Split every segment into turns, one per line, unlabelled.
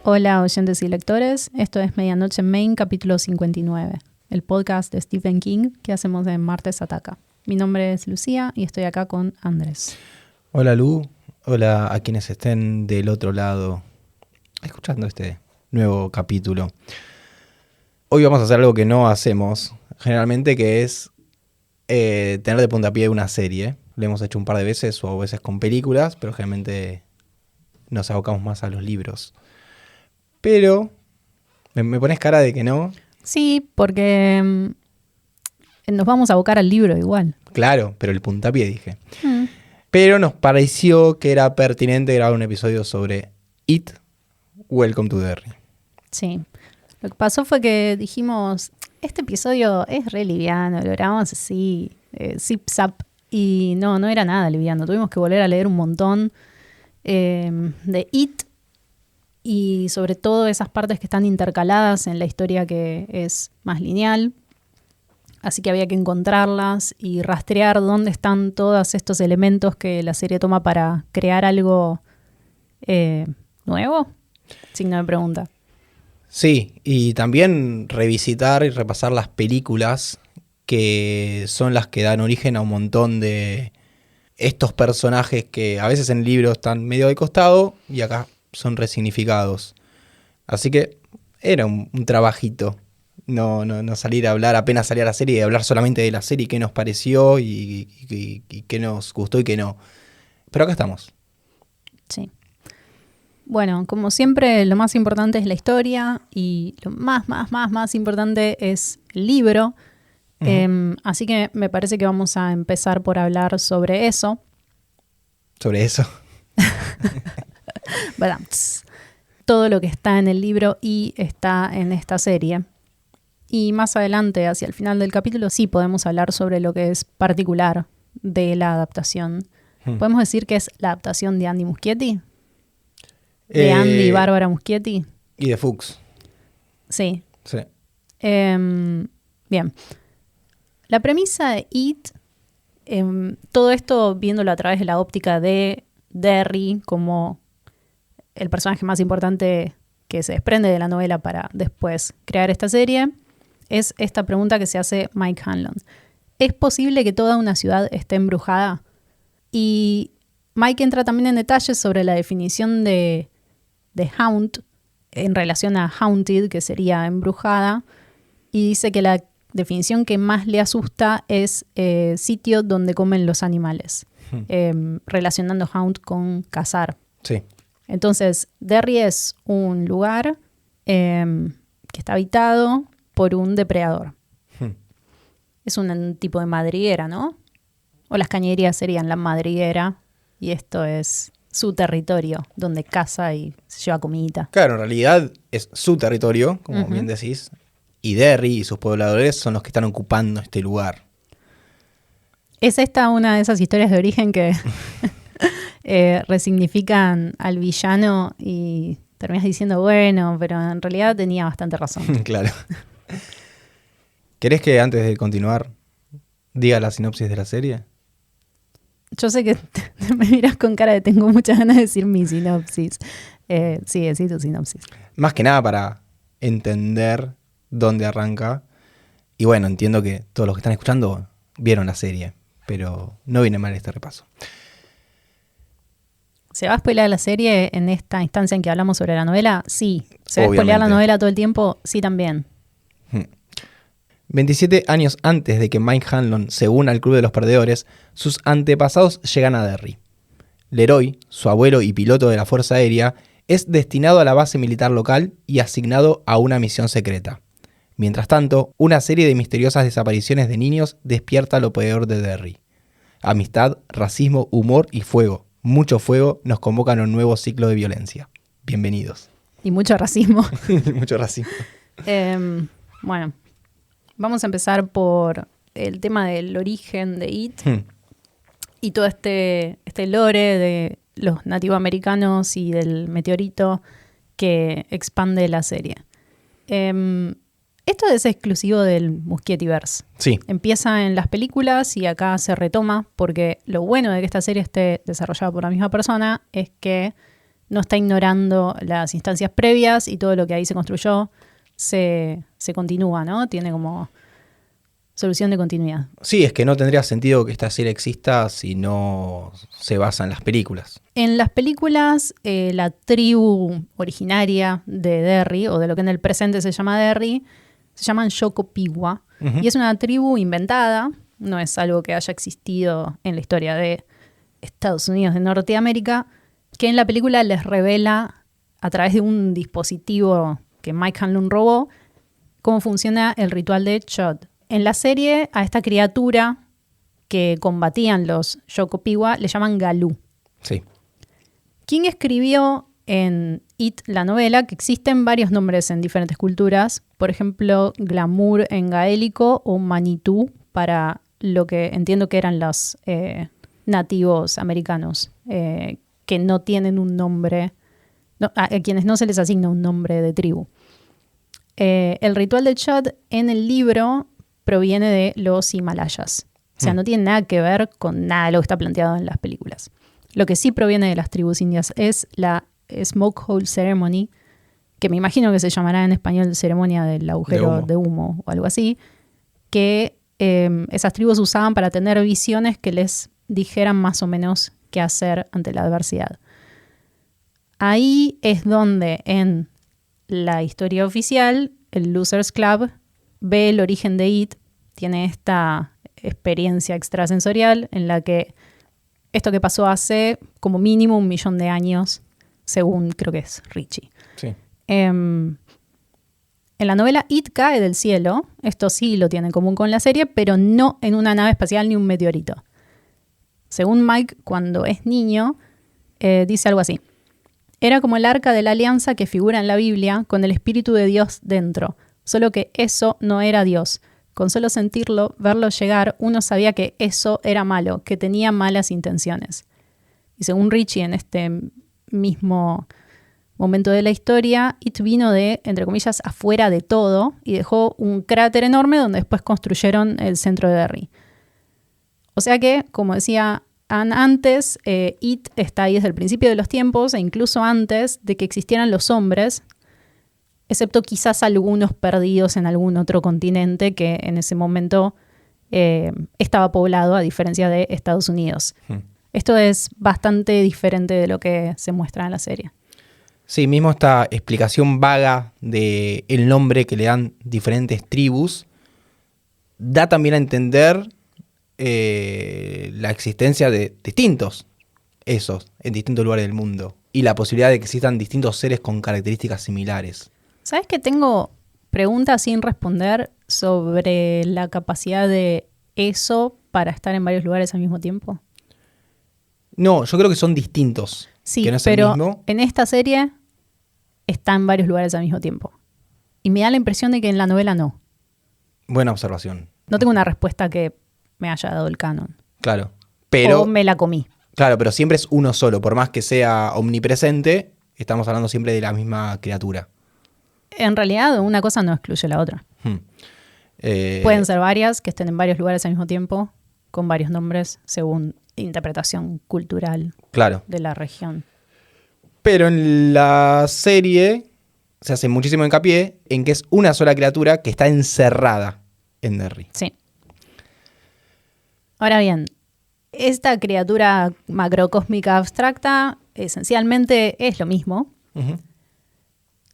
Hola oyentes y lectores, esto es Medianoche en Main, capítulo 59, el podcast de Stephen King que hacemos en Martes Ataca. Mi nombre es Lucía y estoy acá con Andrés.
Hola Lu, hola a quienes estén del otro lado escuchando este nuevo capítulo. Hoy vamos a hacer algo que no hacemos generalmente, que es tener de puntapié una serie. Lo hemos hecho un par de veces o a veces con películas, pero generalmente nos abocamos más a los libros. Pero, ¿me pones cara de que no?
Sí, porque nos vamos a abocar al libro igual.
Claro, pero el puntapié dije. Pero nos pareció que era pertinente grabar un episodio sobre It, Welcome to Derry.
Sí, lo que pasó fue que dijimos, este episodio es re liviano, lo grabamos así, zip zap, y no era nada liviano. Tuvimos que volver a leer un montón de It, y sobre todo esas partes que están intercaladas en la historia que es más lineal. Así que había que encontrarlas y rastrear dónde están todos estos elementos que la serie toma para crear algo nuevo. Signo de pregunta.
Sí, y también revisitar y repasar las películas que son las que dan origen a un montón de estos personajes que a veces en el libro están medio de costado y acá son resignificados. Así que era un trabajito. No salir a hablar, apenas salir a la serie y hablar solamente de la serie, qué nos pareció y qué nos gustó y qué no. Pero acá estamos.
Sí. Bueno, como siempre, lo más importante es la historia y lo más importante es el libro. Uh-huh. Así que me parece que vamos a empezar por hablar sobre eso.
¿Sobre eso?
Todo lo que está en el libro y está en esta serie. Y más adelante, hacia el final del capítulo, sí podemos hablar sobre lo que es particular de la adaptación. ¿Podemos decir que es la adaptación de Andy Muschietti? ¿De Andy y Bárbara Muschietti?
Y de Fuchs.
Sí.
Sí.
Bien. La premisa de It, todo esto viéndolo a través de la óptica de Derry como el personaje más importante que se desprende de la novela para después crear esta serie, es esta pregunta que se hace Mike Hanlon. ¿Es posible que toda una ciudad esté embrujada? Y Mike entra también en detalles sobre la definición de haunt en relación a haunted, que sería embrujada, y dice que la definición que más le asusta es sitio donde comen los animales, relacionando haunt con cazar.
Sí.
Entonces, Derry es un lugar que está habitado por un depredador. Es un tipo de madriguera, ¿no? O las cañerías serían la madriguera y esto es su territorio, donde caza y se lleva comidita.
Claro, en realidad es su territorio, como bien decís, y Derry y sus pobladores son los que están ocupando este lugar.
¿Es esta una de esas historias de origen que resignifican al villano y terminas diciendo, bueno, pero en realidad tenía bastante razón?
Claro. ¿Querés que antes de continuar diga la sinopsis de la serie?
Yo sé que me miras con cara de tengo muchas ganas de decir mi sinopsis. Sí, decí tu sinopsis.
Más que nada para entender dónde arranca. Y bueno, entiendo que todos los que están escuchando vieron la serie, pero no viene mal este repaso.
¿Se va a spoilear la serie en esta instancia en que hablamos sobre la novela? Sí. ¿Se va a spoilear la novela todo el tiempo? Sí, también.
27 años antes de que Mike Hanlon se una al Club de los Perdedores, sus antepasados llegan a Derry. Leroy, su abuelo y piloto de la Fuerza Aérea, es destinado a la base militar local y asignado a una misión secreta. Mientras tanto, una serie de misteriosas desapariciones de niños despierta lo peor de Derry. Amistad, racismo, humor y fuego. Mucho fuego nos convocan a un nuevo ciclo de violencia. Bienvenidos.
Y mucho racismo.
Mucho racismo.
Bueno, vamos a empezar por el tema del origen de It y todo este lore de los nativoamericanos y del meteorito que expande la serie. Esto es exclusivo del Muschietti-verse.
Sí.
Empieza en las películas y acá se retoma porque lo bueno de que esta serie esté desarrollada por la misma persona es que no está ignorando las instancias previas y todo lo que ahí se construyó se continúa, ¿no? Tiene como solución de continuidad.
Sí, es que no tendría sentido que esta serie exista si no se basa en las películas.
En las películas, la tribu originaria de Derry, o de lo que en el presente se llama Derry, se llaman Yokopiwa.
Uh-huh.
Y es una tribu inventada, no es algo que haya existido en la historia de Estados Unidos de Norteamérica, que en la película les revela a través de un dispositivo que Mike Hanlon robó cómo funciona el ritual de Chod. En la serie, a esta criatura que combatían los Yokopiwa le llaman Galú.
Sí.
King escribió en It, la novela, que existen varios nombres en diferentes culturas. Por ejemplo, glamour en gaélico o manitú para lo que entiendo que eran los nativos americanos, que no tienen un nombre, a quienes no se les asigna un nombre de tribu. El ritual de Chod en el libro proviene de los Himalayas. O sea, no tiene nada que ver con nada de lo que está planteado en las películas. Lo que sí proviene de las tribus indias es la Smoke Hole Ceremony, que me imagino que se llamará en español ceremonia del agujero de humo o algo así, que esas tribus usaban para tener visiones que les dijeran más o menos qué hacer ante la adversidad. Ahí es donde en la historia oficial el Losers Club ve el origen de It, tiene esta experiencia extrasensorial en la que esto que pasó hace como mínimo 1 millón de años, según creo que es Richie.
Sí.
En la novela It cae del cielo, esto sí lo tiene en común con la serie, pero no en una nave espacial ni un meteorito. Según Mike, cuando es niño, dice algo así. Era como el arca de la alianza que figura en la Biblia, con el Espíritu de Dios dentro. Solo que eso no era Dios. Con solo sentirlo, verlo llegar, uno sabía que eso era malo, que tenía malas intenciones. Y según Richie, en este mismo momento de la historia, It vino de, entre comillas, afuera de todo y dejó un cráter enorme donde después construyeron el centro de Derry. O sea que, como decía Anne antes, It está ahí desde el principio de los tiempos e incluso antes de que existieran los hombres, excepto quizás algunos perdidos en algún otro continente que en ese momento estaba poblado, a diferencia de Estados Unidos. Esto es bastante diferente de lo que se muestra en la serie.
Sí, mismo esta explicación vaga del nombre que le dan diferentes tribus da también a entender la existencia de distintos esos en distintos lugares del mundo y la posibilidad de que existan distintos seres con características similares.
¿Sabes que tengo preguntas sin responder sobre la capacidad de eso para estar en varios lugares al mismo tiempo?
No, yo creo que son distintos.
Sí,
que no es
pero
el mismo.
En esta serie está en varios lugares al mismo tiempo. Y me da la impresión de que en la novela no.
Buena observación.
No tengo una respuesta que me haya dado el canon.
Claro. Pero,
o me la comí.
Claro, pero siempre es uno solo. Por más que sea omnipresente, estamos hablando siempre de la misma criatura.
En realidad, una cosa no excluye la otra. Pueden ser varias que estén en varios lugares al mismo tiempo, con varios nombres, según interpretación cultural de la región.
Pero en la serie se hace muchísimo hincapié en que es una sola criatura que está encerrada en Derry.
Sí. Ahora bien, esta criatura macrocósmica abstracta esencialmente es lo mismo.
Uh-huh.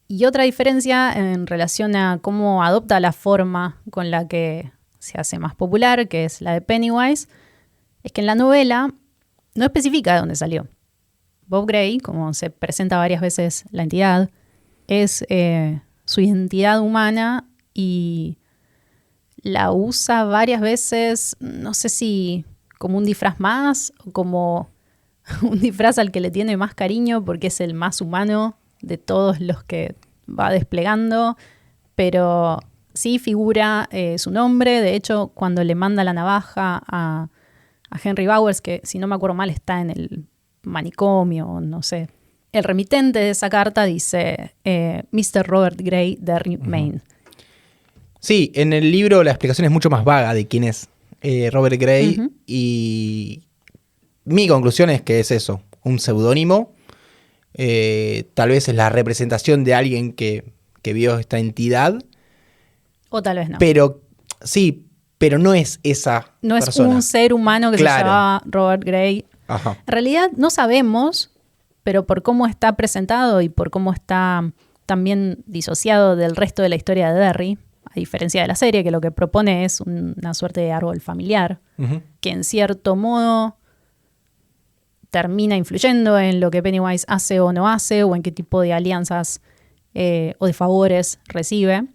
Y otra diferencia en relación a cómo adopta la forma con la que se hace más popular, que es la de Pennywise, es que en la novela no especifica de dónde salió. Bob Gray, como se presenta varias veces la entidad, es su identidad humana y la usa varias veces, no sé si como un disfraz más o como un disfraz al que le tiene más cariño porque es el más humano de todos los que va desplegando, pero sí figura su nombre. De hecho, cuando le manda la navaja a Henry Bowers, que si no me acuerdo mal está en el manicomio, no sé, el remitente de esa carta dice Mr. Robert Gray, Derry, Maine.
Sí, en el libro la explicación es mucho más vaga de quién es Robert Gray, y mi conclusión es que es eso, un seudónimo Tal vez es la representación de alguien que vio esta entidad.
O tal vez no.
Pero sí, pero no es esa
no
persona.
Es un ser humano que se llamaba Robert Gray.
Ajá.
En realidad no sabemos, pero por cómo está presentado y por cómo está también disociado del resto de la historia de Derry, a diferencia de la serie, que lo que propone es una suerte de árbol familiar, que en cierto modo termina influyendo en lo que Pennywise hace o no hace, o en qué tipo de alianzas o de favores recibe.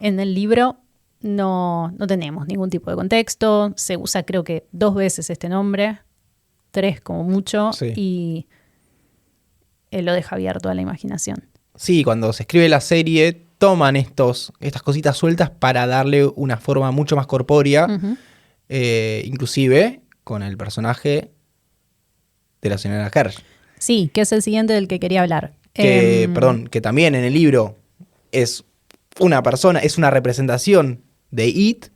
En el libro no tenemos ningún tipo de contexto. Se usa creo que 2 veces este nombre, 3 como mucho,
Sí.
y lo deja abierto a la imaginación.
Sí, cuando se escribe la serie, toman estas cositas sueltas para darle una forma mucho más corpórea, inclusive con el personaje de la señora Kersh.
Sí, que es el siguiente del que quería hablar.
Que también en el libro es una persona, es una representación de It,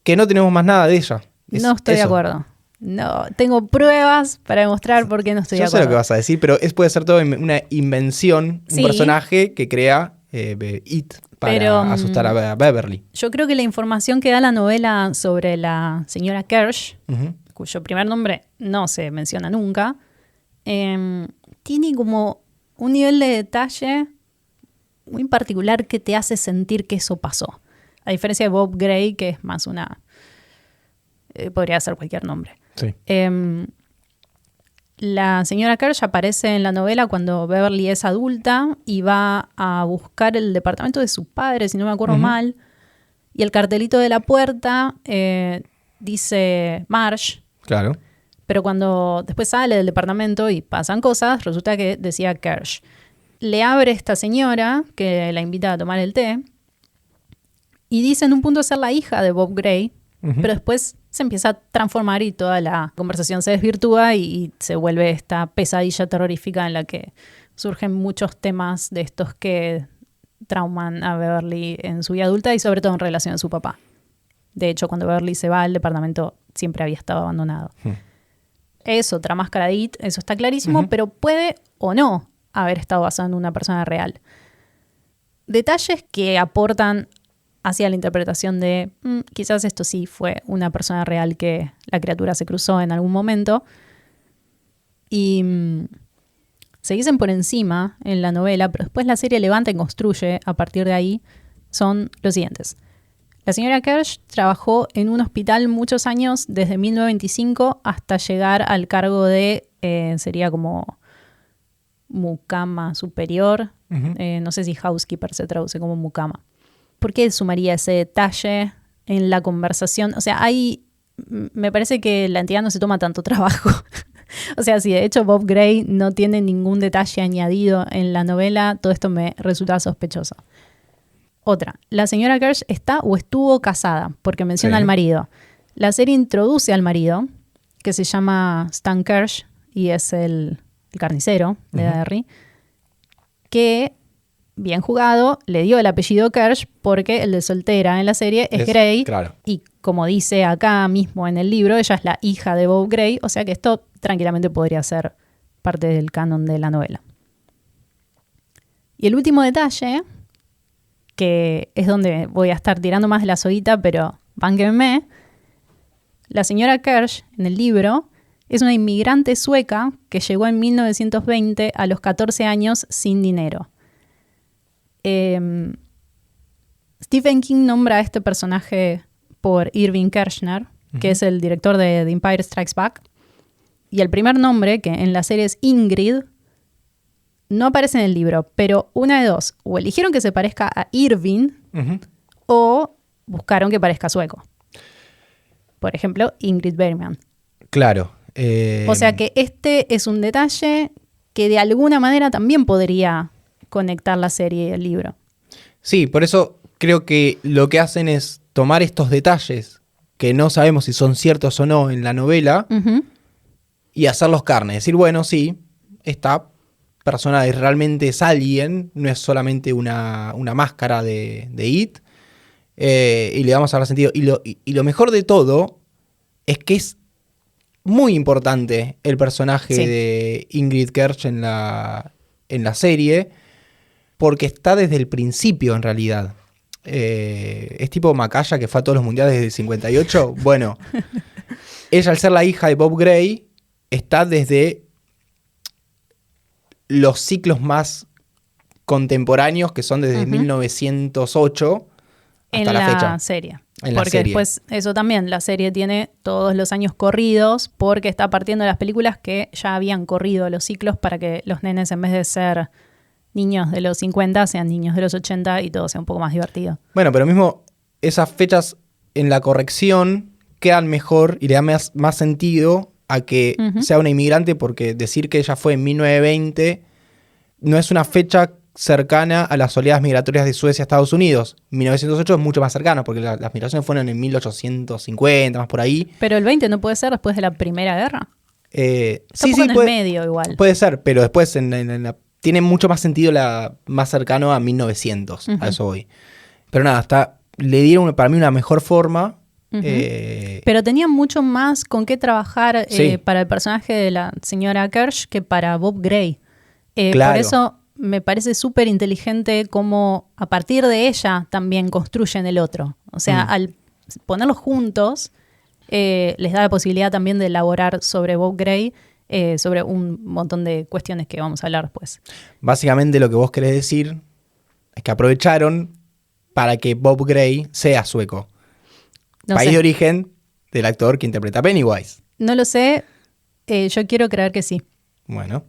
que no tenemos más nada de ella.
No estoy de acuerdo. No, tengo pruebas para demostrar por qué no estoy de acuerdo.
Yo sé lo que vas a decir, pero puede ser todo una invención,
Sí.
un personaje que crea It para asustar a Beverly.
Yo creo que la información que da la novela sobre la señora Kersh, cuyo primer nombre no se menciona nunca, tiene como un nivel de detalle muy particular que te hace sentir que eso pasó. A diferencia de Bob Gray, que es más podría ser cualquier nombre.
Sí.
La señora Kersh aparece en la novela cuando Beverly es adulta y va a buscar el departamento de su padre, si no me acuerdo mal, y el cartelito de la puerta dice Marsh.
Claro.
Pero cuando después sale del departamento y pasan cosas, resulta que decía Kersh. Le abre esta señora que la invita a tomar el té y dice en un punto ser la hija de Bob Gray, pero después se empieza a transformar y toda la conversación se desvirtúa y se vuelve esta pesadilla terrorífica en la que surgen muchos temas de estos que trauman a Beverly en su vida adulta y sobre todo en relación a su papá. De hecho, cuando Beverly se va, el departamento siempre había estado abandonado. Es otra máscara de It, eso está clarísimo, pero puede o no haber estado basado en una persona real. Detalles que aportan hacia la interpretación de quizás esto sí fue una persona real que la criatura se cruzó en algún momento. Y se dicen por encima en la novela, pero después la serie levanta y construye a partir de ahí, son los siguientes. La señora Kersh trabajó en un hospital muchos años, desde 1925 hasta llegar al cargo de, sería como mucama superior. No sé si housekeeper se traduce como mucama. ¿Por qué sumaría ese detalle en la conversación? O sea, me parece que la entidad no se toma tanto trabajo. O sea, si de hecho Bob Gray no tiene ningún detalle añadido en la novela, todo esto me resulta sospechoso. Otra, la señora Kersh está o estuvo casada, porque menciona al marido. La serie introduce al marido, que se llama Stan Kersh, y es el carnicero de Derry, que, bien jugado, le dio el apellido Kersh porque el de soltera en la serie es Gray.
Claro.
Y como dice acá mismo en el libro, ella es la hija de Bob Gray, o sea que esto tranquilamente podría ser parte del canon de la novela. Y el último detalle, que es donde voy a estar tirando más de la soguita, pero bánquenme. La señora Kersh, en el libro, es una inmigrante sueca que llegó en 1920 a los 14 años sin dinero. Stephen King nombra a este personaje por Irving Kershner, que es el director de The Empire Strikes Back. Y el primer nombre, que en la serie es Ingrid, no aparece en el libro, pero una de dos. O eligieron que se parezca a Irving o buscaron que parezca sueco. Por ejemplo, Ingrid Bergman.
Claro.
O sea que este es un detalle que de alguna manera también podría conectar la serie y el libro.
Sí, por eso creo que lo que hacen es tomar estos detalles que no sabemos si son ciertos o no en la novela y hacerlos carne. Decir, bueno, sí, esta persona realmente es alguien, no es solamente una máscara de It, y le vamos a dar sentido. Y lo mejor de todo es que es muy importante el personaje
Sí.
de Ingrid Kersh en la serie, porque está desde el principio en realidad. Es tipo Macaya, que fue a todos los mundiales desde el 58. Bueno, ella, al ser la hija de Bob Gray, está desde los ciclos más contemporáneos, que son desde 1908 hasta
En
la
la
fecha.
serie.
En la
Porque
serie.
después, eso también, la serie tiene todos los años corridos porque está partiendo de las películas que ya habían corrido los ciclos para que los nenes, en vez de ser niños de los 50, sean niños de los 80 y todo sea un poco más divertido.
Bueno, pero mismo esas fechas en la corrección quedan mejor y le da más sentido a que sea una inmigrante, porque decir que ella fue en 1920 no es una fecha cercana a las oleadas migratorias de Suecia a Estados Unidos. 1908 es mucho más cercano, porque las migraciones fueron en 1850, más por ahí.
Pero el 20 no puede ser después de la Primera Guerra. Está un poco en el medio igual.
Puede ser, pero después tiene mucho más sentido más cercano a 1900, a eso voy. Pero nada, le dieron para mí una mejor forma.
Pero tenían mucho más con qué trabajar
Sí.
para el personaje de la señora Kersh que para Bob Gray.
Claro.
Por eso me parece súper inteligente cómo a partir de ella también construyen el otro. O sea, al ponerlos juntos, les da la posibilidad también de elaborar sobre Bob Gray, sobre un montón de cuestiones que vamos a hablar después.
Básicamente lo que vos querés decir es que aprovecharon para que Bob Gray sea sueco.
No
País
sé.
de origen del actor que interpreta a Pennywise.
No lo sé, yo quiero creer que sí.
Bueno.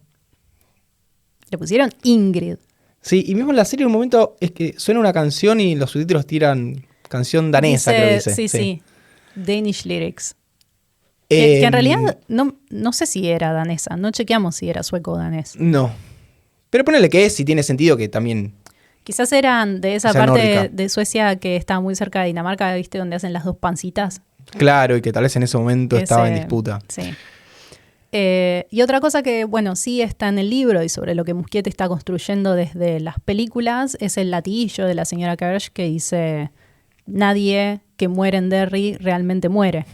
Le pusieron Ingrid.
Sí, y mismo en la serie en un momento es que suena una canción y los subtítulos tiran canción danesa, creo que dice.
Sí. Danish lyrics. Que en realidad no sé si era danesa. No chequeamos si era sueco o danés.
No. Pero ponele que es, si tiene sentido que también...
Quizás eran de esa
Esa
parte
nórdica.
de Suecia que está muy cerca de Dinamarca, ¿viste? Donde hacen las dos pancitas.
Claro, y que tal vez en ese momento estaba en disputa.
Sí. Y otra cosa que, bueno, sí está en el libro y sobre lo que Muschietti está construyendo desde las películas es el latiguillo de la señora Kersh que dice: nadie que muere en Derry realmente muere.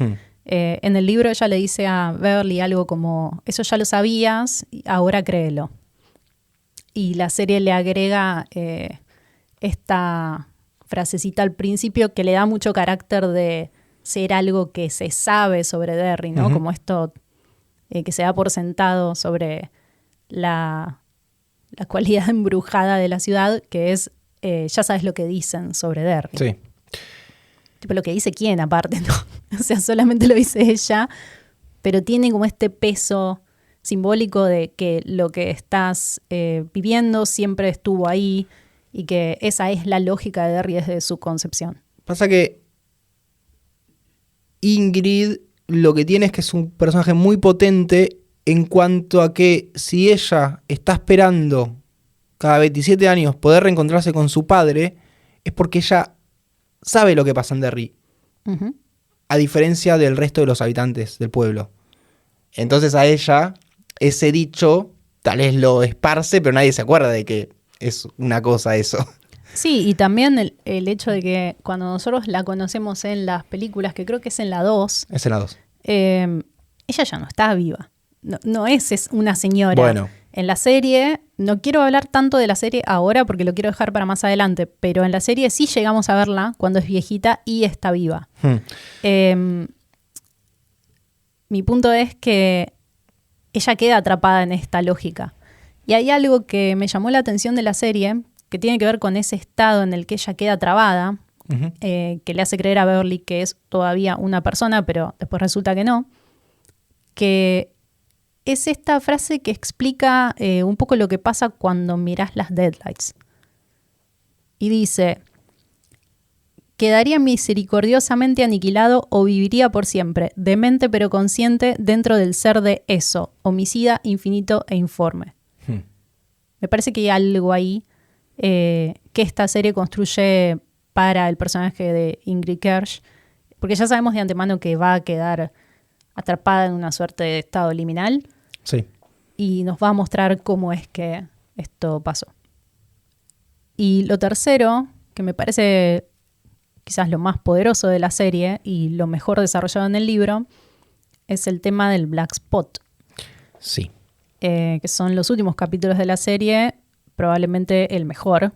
En el libro ella le dice a Beverly algo como: eso ya lo sabías, ahora créelo. Y la serie le agrega esta frasecita al principio que le da mucho carácter de ser algo que se sabe sobre Derry, ¿no? Como esto que se da por sentado sobre la cualidad embrujada de la ciudad, que es, ya sabes lo que dicen sobre Derry.
Sí.
Tipo lo que dice quién aparte, ¿no? O sea, solamente lo dice ella, pero tiene como este peso simbólico de que lo que estás viviendo siempre estuvo ahí y que esa es la lógica de Derry desde su concepción.
Pasa que Ingrid lo que tiene es que es un personaje muy potente en cuanto a que si ella está esperando cada 27 años poder reencontrarse con su padre, es porque ella sabe lo que pasa en Derry, a diferencia del resto de los habitantes del pueblo. Entonces a ella ese dicho tal vez lo esparce, pero nadie se acuerda de que es una cosa eso.
Sí, y también el hecho de que cuando nosotros la conocemos en las películas, que creo que es en la 2,
Es en la 2.
ella ya no está viva. No es una señora.
Bueno.
En la serie, no quiero hablar tanto de la serie ahora porque lo quiero dejar para más adelante, pero en la serie sí llegamos a verla cuando es viejita y está viva. Mi punto es que ella queda atrapada en esta lógica. Y hay algo que me llamó la atención de la serie, que tiene que ver con ese estado en el que ella queda trabada, que le hace creer a Beverly que es todavía una persona, pero después resulta que no, que es esta frase que explica un poco lo que pasa cuando mirás las Deadlights. Y dice: quedaría misericordiosamente aniquilado o viviría por siempre, demente pero consciente dentro del ser de eso, homicida, infinito e informe. Me parece que hay algo ahí que esta serie construye para el personaje de Ingrid Kersh, porque ya sabemos de antemano que va a quedar atrapada en una suerte de estado liminal.
Sí.
Y nos va a mostrar cómo es que esto pasó. Y lo tercero, que me parece quizás lo más poderoso de la serie y lo mejor desarrollado en el libro, es el tema del Black Spot.
Sí.
Que son los últimos capítulos de la serie, probablemente el mejor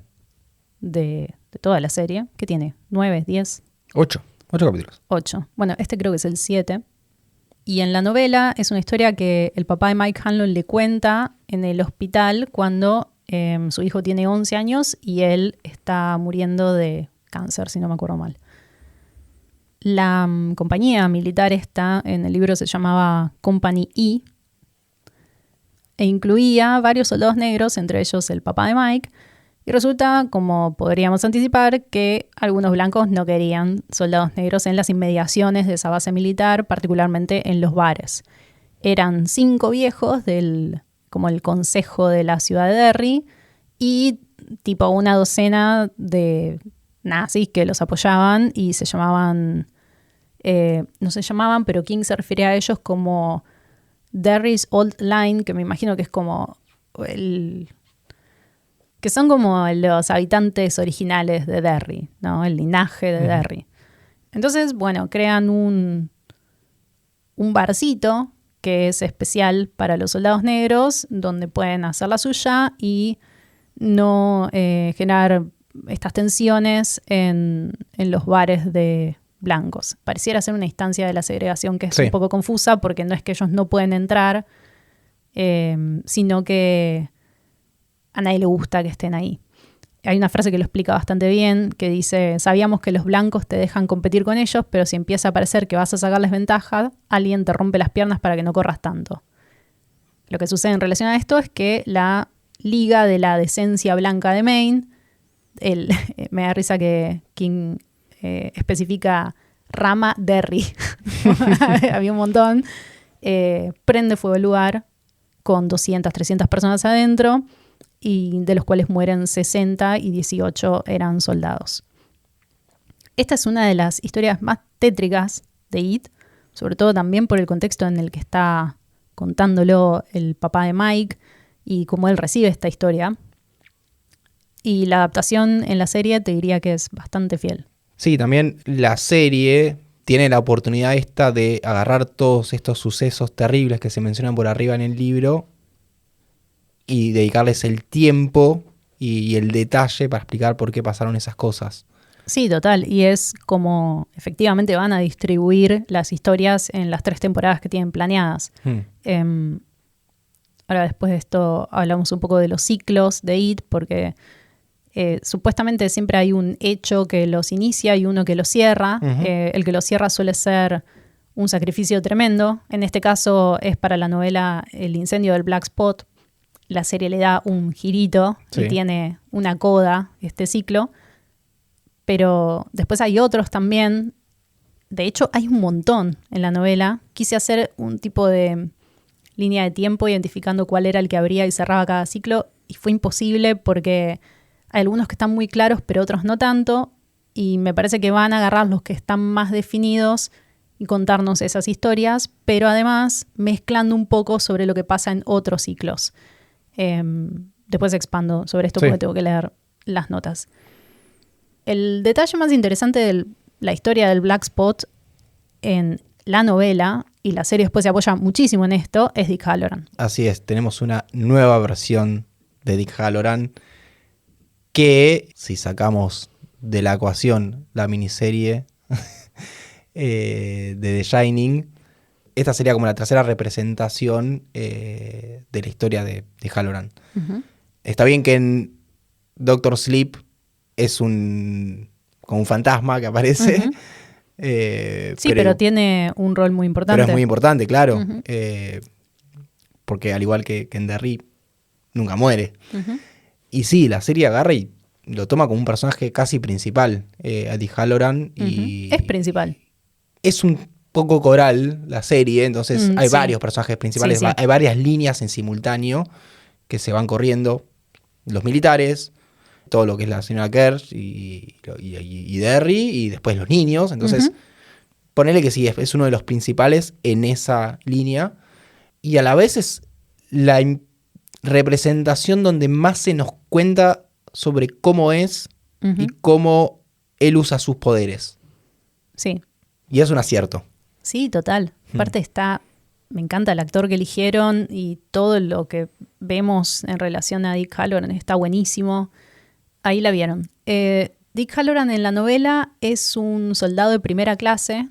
de toda la serie. ¿Qué tiene? ¿9, 10?
8 capítulos.
8. Bueno, este creo que es el 7. Y en la novela es una historia que el papá de Mike Hanlon le cuenta en el hospital cuando su hijo tiene 11 años y él está muriendo de cáncer, si no me acuerdo mal. La compañía militar esta, en el libro se llamaba Company E, e incluía varios soldados negros, entre ellos el papá de Mike, y resulta, como podríamos anticipar, que algunos blancos no querían soldados negros en las inmediaciones de esa base militar, particularmente en los bares. Eran 5 viejos como el consejo de la ciudad de Derry y tipo una docena de nazis que los apoyaban y se llamaban, no se llamaban, pero King se refiere a ellos como Derry's Old Line, que me imagino que es como que son como los habitantes originales de Derry, ¿no? El linaje de Derry. Entonces, bueno, crean un barcito que es especial para los soldados negros, donde pueden hacer la suya y no generar estas tensiones en los bares de blancos. Pareciera ser una instancia de la segregación que es un poco confusa, porque no es que ellos no pueden entrar, sino que a nadie le gusta que estén ahí. Hay una frase que lo explica bastante bien, que dice: sabíamos que los blancos te dejan competir con ellos, pero si empieza a parecer que vas a sacarles ventaja, alguien te rompe las piernas para que no corras tanto. Lo que sucede en relación a esto es que la Liga de la Decencia Blanca de Maine, me da risa que King especifica Rama Derry, había un montón, prende fuego el lugar con 200, 300 personas adentro, y de los cuales mueren 60 y 18 eran soldados. Esta es una de las historias más tétricas de It, sobre todo también por el contexto en el que está contándolo el papá de Mike y cómo él recibe esta historia. Y la adaptación en la serie te diría que es bastante fiel.
Sí, también la serie tiene la oportunidad esta de agarrar todos estos sucesos terribles que se mencionan por arriba en el libro y dedicarles el tiempo y el detalle para explicar por qué pasaron esas cosas.
Sí, total. Y es como efectivamente van a distribuir las historias en las 3 temporadas que tienen planeadas. Ahora, después de esto, hablamos un poco de los ciclos de It, porque supuestamente siempre hay un hecho que los inicia y uno que los cierra. El que los cierra suele ser un sacrificio tremendo. En este caso es para la novela El incendio del Black Spot. La serie le da un girito y tiene una coda, este ciclo. Pero después hay otros también. De hecho, hay un montón en la novela. Quise hacer un tipo de línea de tiempo identificando cuál era el que abría y cerraba cada ciclo, y fue imposible porque hay algunos que están muy claros, pero otros no tanto, y me parece que van a agarrar los que están más definidos y contarnos esas historias, pero además mezclando un poco sobre lo que pasa en otros ciclos. Después expando sobre esto porque tengo que leer las notas. El detalle más interesante de la historia del Black Spot en la novela, y la serie después se apoya muchísimo en esto, es Dick Hallorann.
Así es, tenemos una nueva versión de Dick Hallorann que, si sacamos de la ecuación la miniserie de The Shining, esta sería como la tercera representación de la historia de Hallorann. Está bien que en Doctor Sleep es como un fantasma que aparece.
Sí, pero tiene un rol muy importante.
Pero es muy importante, claro. Porque al igual que en Derry, nunca muere. Y sí, la serie agarra y lo toma como un personaje casi principal, a Dick Hallorann. Y
es principal.
Es un poco coral la serie, entonces hay varios personajes principales, hay varias líneas en simultáneo que se van corriendo. Los militares, todo lo que es la señora Kersh y Derry, y después los niños. Entonces, ponele que sí, es uno de los principales en esa línea. Y a la vez es la representación donde más se nos cuenta sobre cómo es y cómo él usa sus poderes.
Sí.
Y es un acierto.
Sí, total. Aparte me encanta el actor que eligieron y todo lo que vemos en relación a Dick Halloran está buenísimo. Ahí la vieron. Dick Halloran en la novela es un soldado de primera clase.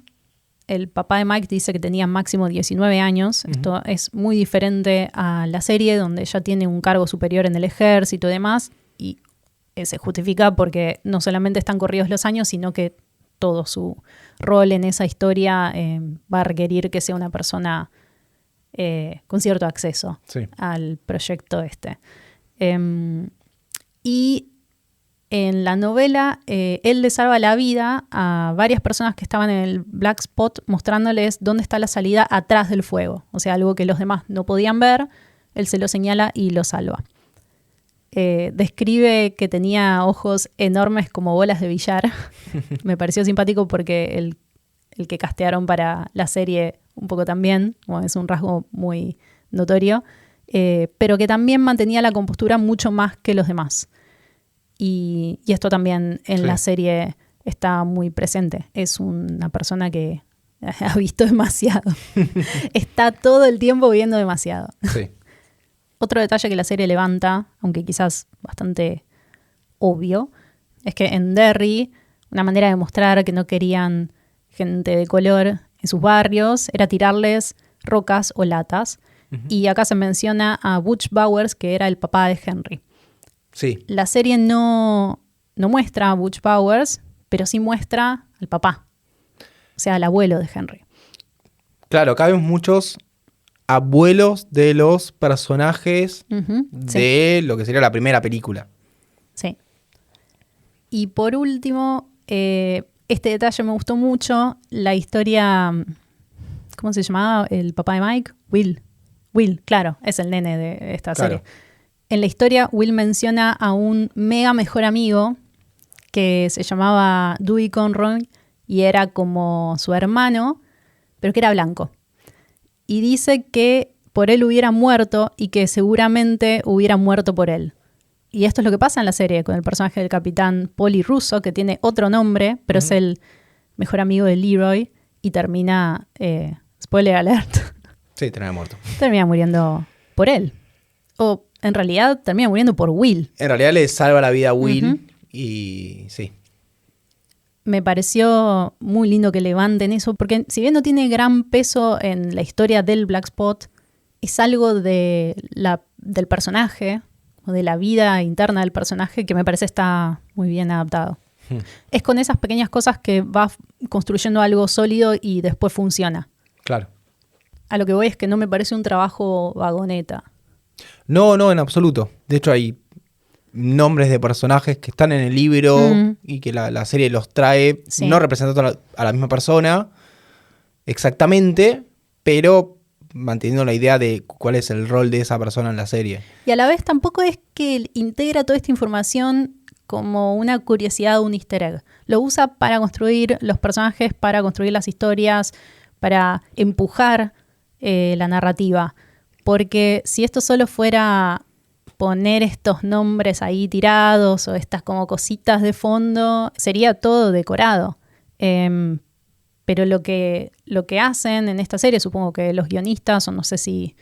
El papá de Mike dice que tenía máximo 19 años. Esto es muy diferente a la serie, donde ya tiene un cargo superior en el ejército y demás. Y se justifica porque no solamente están corridos los años, sino que todo su rol en esa historia va a requerir que sea una persona con cierto acceso al proyecto este. Y en la novela, él le salva la vida a varias personas que estaban en el Black Spot, mostrándoles dónde está la salida atrás del fuego. O sea, algo que los demás no podían ver, él se lo señala y lo salva. Describe que tenía ojos enormes como bolas de billar. Me pareció simpático porque el que castearon para la serie un poco también, bueno, es un rasgo muy notorio, pero que también mantenía la compostura mucho más que los demás. Y esto también en la serie está muy presente. Es una persona que ha visto demasiado. Está todo el tiempo viendo demasiado.
Sí.
Otro detalle que la serie levanta, aunque quizás bastante obvio, es que en Derry una manera de mostrar que no querían gente de color en sus barrios era tirarles rocas o latas. Y acá se menciona a Butch Bowers, que era el papá de Henry.
Sí.
La serie no muestra a Butch Bowers, pero sí muestra al papá, o sea, al abuelo de Henry.
Claro, acá vemos muchos abuelos de los personajes de lo que sería la primera película.
Sí. Y por último, este detalle me gustó mucho, la historia, ¿cómo se llamaba el papá de Mike? Will, claro, es el nene de esta serie. En la historia, Will menciona a un mega mejor amigo que se llamaba Dewey Conroy y era como su hermano, pero que era blanco. Y dice que por él hubiera muerto y que seguramente hubiera muerto por él. Y esto es lo que pasa en la serie con el personaje del capitán Paulie Russo, que tiene otro nombre, pero es el mejor amigo de Leroy y termina, spoiler alert,
sí, termina muerto.
Termina muriendo por él. O en realidad termina muriendo por Will.
En realidad le salva la vida a Will y sí.
Me pareció muy lindo que levanten eso, porque si bien no tiene gran peso en la historia del Black Spot, es algo del personaje, o de la vida interna del personaje, que me parece está muy bien adaptado. Es con esas pequeñas cosas que va construyendo algo sólido y después funciona.
Claro.
A lo que voy es que no me parece un trabajo vagoneta.
No, en absoluto. De hecho, hay nombres de personajes que están en el libro y que la serie los trae, no representando a la misma persona exactamente, pero manteniendo la idea de cuál es el rol de esa persona en la serie.
Y a la vez tampoco es que integra toda esta información como una curiosidad o un easter egg. Lo usa para construir los personajes, para construir las historias, para empujar la narrativa. Porque si esto solo fuera poner estos nombres ahí tirados o estas como cositas de fondo, sería todo decorado. Pero lo que hacen en esta serie, supongo que los guionistas o no sé si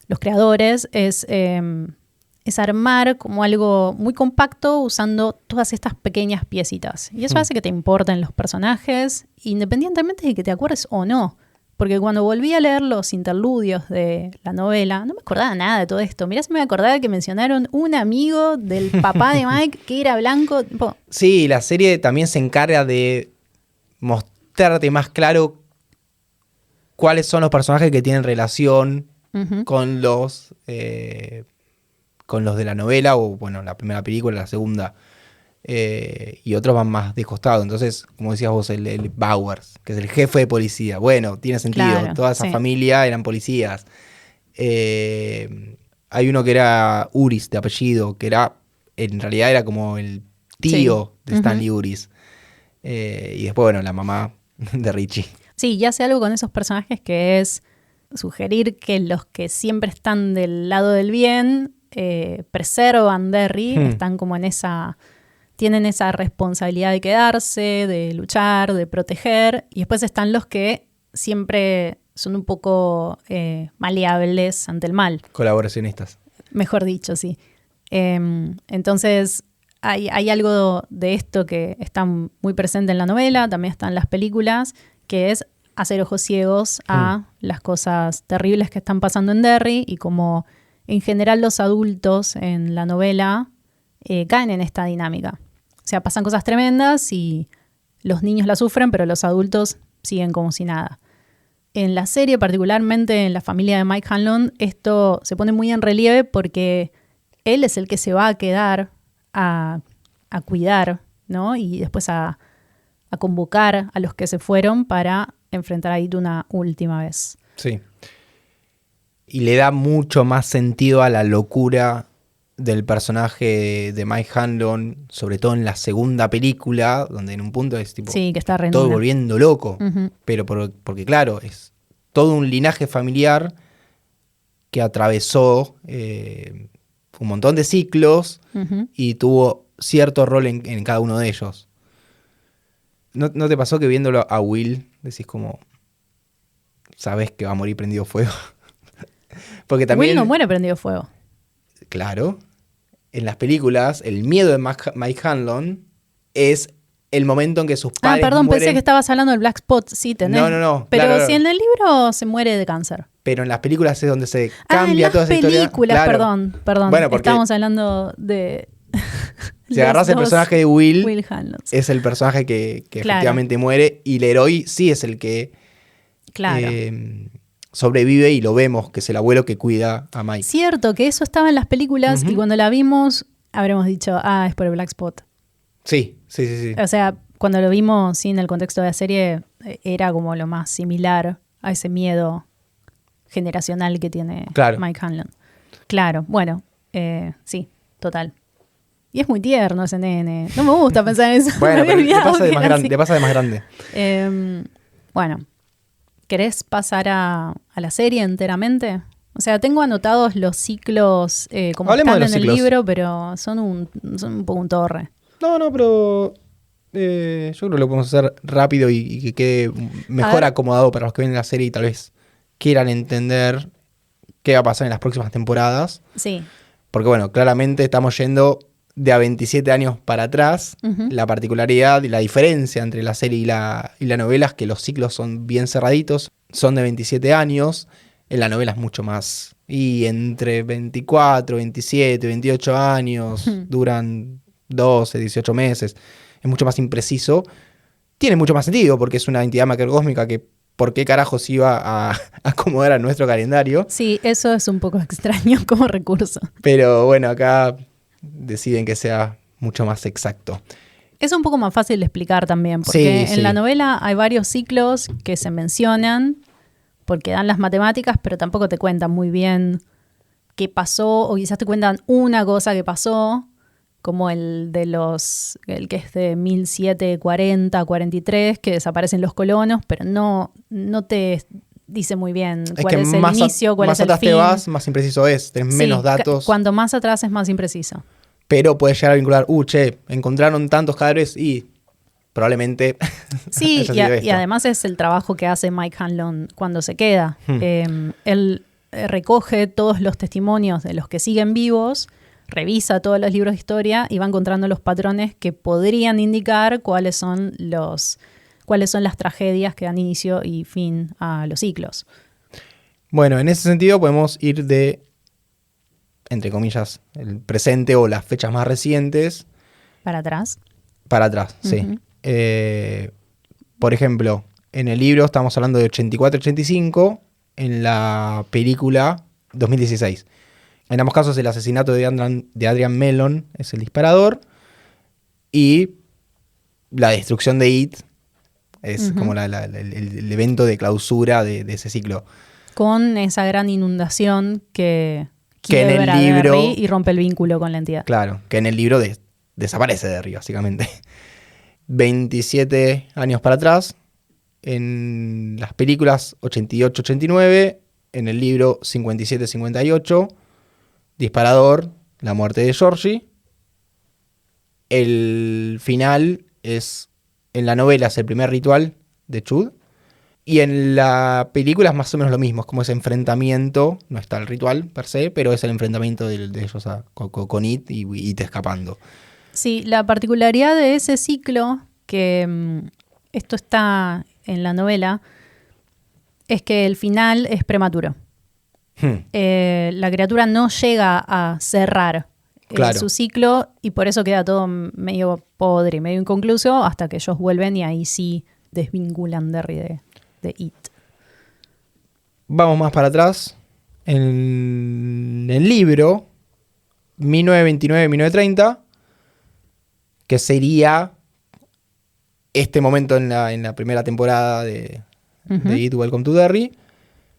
los creadores, es armar como algo muy compacto usando todas estas pequeñas piecitas. Y eso hace que te importen los personajes, independientemente de que te acuerdes o no. Porque cuando volví a leer los interludios de la novela, no me acordaba nada de todo esto. Mirá si me acordaba que mencionaron un amigo del papá de Mike que era blanco.
Sí, la serie también se encarga de mostrarte más claro cuáles son los personajes que tienen relación con los de la novela, o bueno, la primera película, la segunda. Y otros van más de costado. Entonces, como decías vos, el Bowers, que es el jefe de policía. Bueno, tiene sentido.
Claro,
toda esa familia eran policías. Hay uno que era Uris, de apellido, que en realidad era como el tío de Stanley Uris. Y después, bueno, la mamá de Richie.
Sí, y hace algo con esos personajes que es sugerir que los que siempre están del lado del bien preservan Derry, están como en tienen esa responsabilidad de quedarse, de luchar, de proteger, y después están los que siempre son un poco maleables ante el mal.
Colaboracionistas.
Mejor dicho, sí. Entonces, hay algo de esto que está muy presente en la novela, también está en las películas, que es hacer ojos ciegos a las cosas terribles que están pasando en Derry y como en general los adultos en la novela caen en esta dinámica. O sea, pasan cosas tremendas y los niños la sufren, pero los adultos siguen como si nada. En la serie, particularmente en la familia de Mike Hanlon, esto se pone muy en relieve porque él es el que se va a quedar a cuidar, ¿no? Y después a convocar a los que se fueron para enfrentar a It una última vez.
Sí. Y le da mucho más sentido a la locura del personaje de Mike Hanlon, sobre todo en la segunda película, donde en un punto es tipo
sí, que está
todo volviendo loco.
Uh-huh.
Pero porque claro, es todo un linaje familiar que atravesó un montón de ciclos
uh-huh.
y tuvo cierto rol en cada uno de ellos. ¿No te pasó que viéndolo a Will decís como, sabes que va a morir prendido fuego? Porque también
Will no muere prendido fuego.
Claro. En las películas, el miedo de Mike Hanlon es el momento en que sus padres
perdón,
mueren.
pensé que estabas hablando del Black Spot. Sí, tenés.
No.
Pero
claro.
si en el libro se muere de cáncer.
Pero en las películas es donde se cambia toda esa historia.
En las películas,
Claro.
perdón.
Bueno, porque
estamos hablando de...
si agarrás el personaje de Will
Hanlon.
es el personaje que
claro.
efectivamente muere, y Leroy sí es el que
claro.
Sobrevive, y lo vemos, que es el abuelo que cuida a Mike.
Cierto, que eso estaba en las películas, uh-huh. Y cuando la vimos habremos dicho, es por el Black Spot.
Sí.
O sea, cuando lo vimos sí, en el contexto de la serie, era como lo más similar a ese miedo generacional que tiene Mike Hanlon. Claro, bueno, sí, total. Y es muy tierno ese nene. No me gusta pensar en eso.
Bueno, pero le pasa de más grande.
Bueno, ¿querés pasar a la serie enteramente? O sea, tengo anotados los ciclos como
Hablemos
están en
ciclos.
El libro, pero son un poco un torre.
No, pero yo creo que lo podemos hacer rápido y que quede mejor acomodado para los que ven la serie y tal vez quieran entender qué va a pasar en las próximas temporadas.
Sí.
Porque bueno, claramente estamos yendo de a 27 años para atrás.
Uh-huh.
La particularidad y la diferencia entre la serie y la novela es que los ciclos son bien cerraditos, son de 27 años. En la novela es mucho más. Y entre 24, 27, 28 años, duran 12, 18 meses. Es mucho más impreciso. Tiene mucho más sentido porque es una entidad macrocósmica que ¿por qué carajos iba a acomodar a nuestro calendario?
Sí, eso es un poco extraño como recurso.
Pero bueno, acá deciden que sea mucho más exacto.
Es un poco más fácil de explicar también, porque
sí.
En la novela hay varios ciclos que se mencionan porque dan las matemáticas, pero tampoco te cuentan muy bien qué pasó, o quizás te cuentan una cosa que pasó, como el que es de 1740, 43, que desaparecen los colonos, pero no te dice muy bien cuál es el inicio, cuál es el fin. Más atrás
te vas, más impreciso es, tenés menos datos.
Cuanto más atrás es más impreciso.
Pero puedes llegar a vincular, encontraron tantos cadáveres y probablemente...
Sí, y además es el trabajo que hace Mike Hanlon cuando se queda. Él recoge todos los testimonios de los que siguen vivos, revisa todos los libros de historia y va encontrando los patrones que podrían indicar cuáles son las tragedias que dan inicio y fin a los ciclos.
Bueno, en ese sentido podemos ir de, entre comillas, el presente o las fechas más recientes.
¿Para atrás?
Para atrás, uh-huh. Sí. Por ejemplo, en el libro estamos hablando de 84-85, en la película 2016. En ambos casos el asesinato de Adrian Mellon es el disparador y la destrucción de It es uh-huh. como el evento de clausura de ese ciclo.
Con esa gran inundación que quiebra
en el libro,
Derry y rompe el vínculo con la entidad.
Claro, que en el libro desaparece Derry, básicamente. 27 años para atrás, en las películas 88-89, en el libro 57-58, disparador, la muerte de Georgie. El final es, en la novela es el primer ritual de Chud, Y en la película es más o menos lo mismo, es como ese enfrentamiento, no está el ritual per se, pero es el enfrentamiento de ellos con It y It escapando.
Sí, la particularidad de ese ciclo, que esto está en la novela, es que el final es prematuro. La criatura no llega a cerrar
Claro.
su ciclo y por eso queda todo medio podre, medio inconcluso, hasta que ellos vuelven y ahí sí desvinculan Derry de It.
Vamos más para atrás. En el libro 1929-1930, que sería este momento en la primera temporada de It, Welcome to Derry.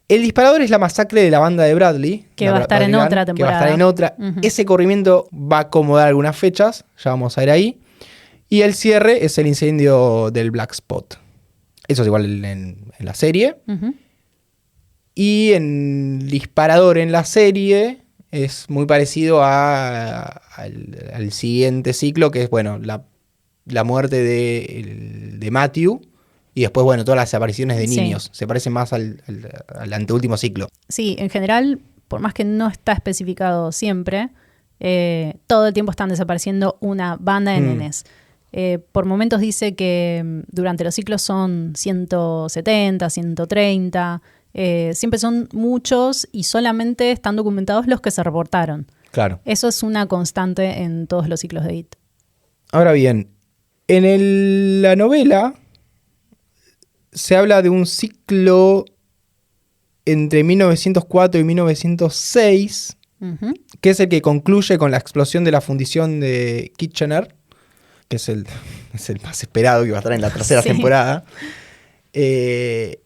El disparador es la masacre de la banda de Bradley.
Que va a estar en otra temporada.
Que va a estar en otra. Ese corrimiento va a acomodar algunas fechas, ya vamos a ver ahí. Y el cierre es el incendio del Black Spot. Eso es igual en la serie. Y en el disparador en la serie es muy parecido al siguiente ciclo, que es, bueno, la muerte de Matthew. Y después, bueno, todas las apariciones de niños. Sí. Se parece más al anteúltimo ciclo.
Sí, en general, por más que no está especificado siempre, todo el tiempo están desapareciendo una banda de nenes. Por momentos dice que durante los ciclos son 170, 130. Siempre son muchos y solamente están documentados los que se reportaron.
Claro.
Eso es una constante en todos los ciclos de It.
Ahora bien, en la novela se habla de un ciclo entre 1904 y 1906, que es el que concluye con la explosión de la fundición de Kitchener, que es el más esperado, que va a estar en la tercera temporada. Y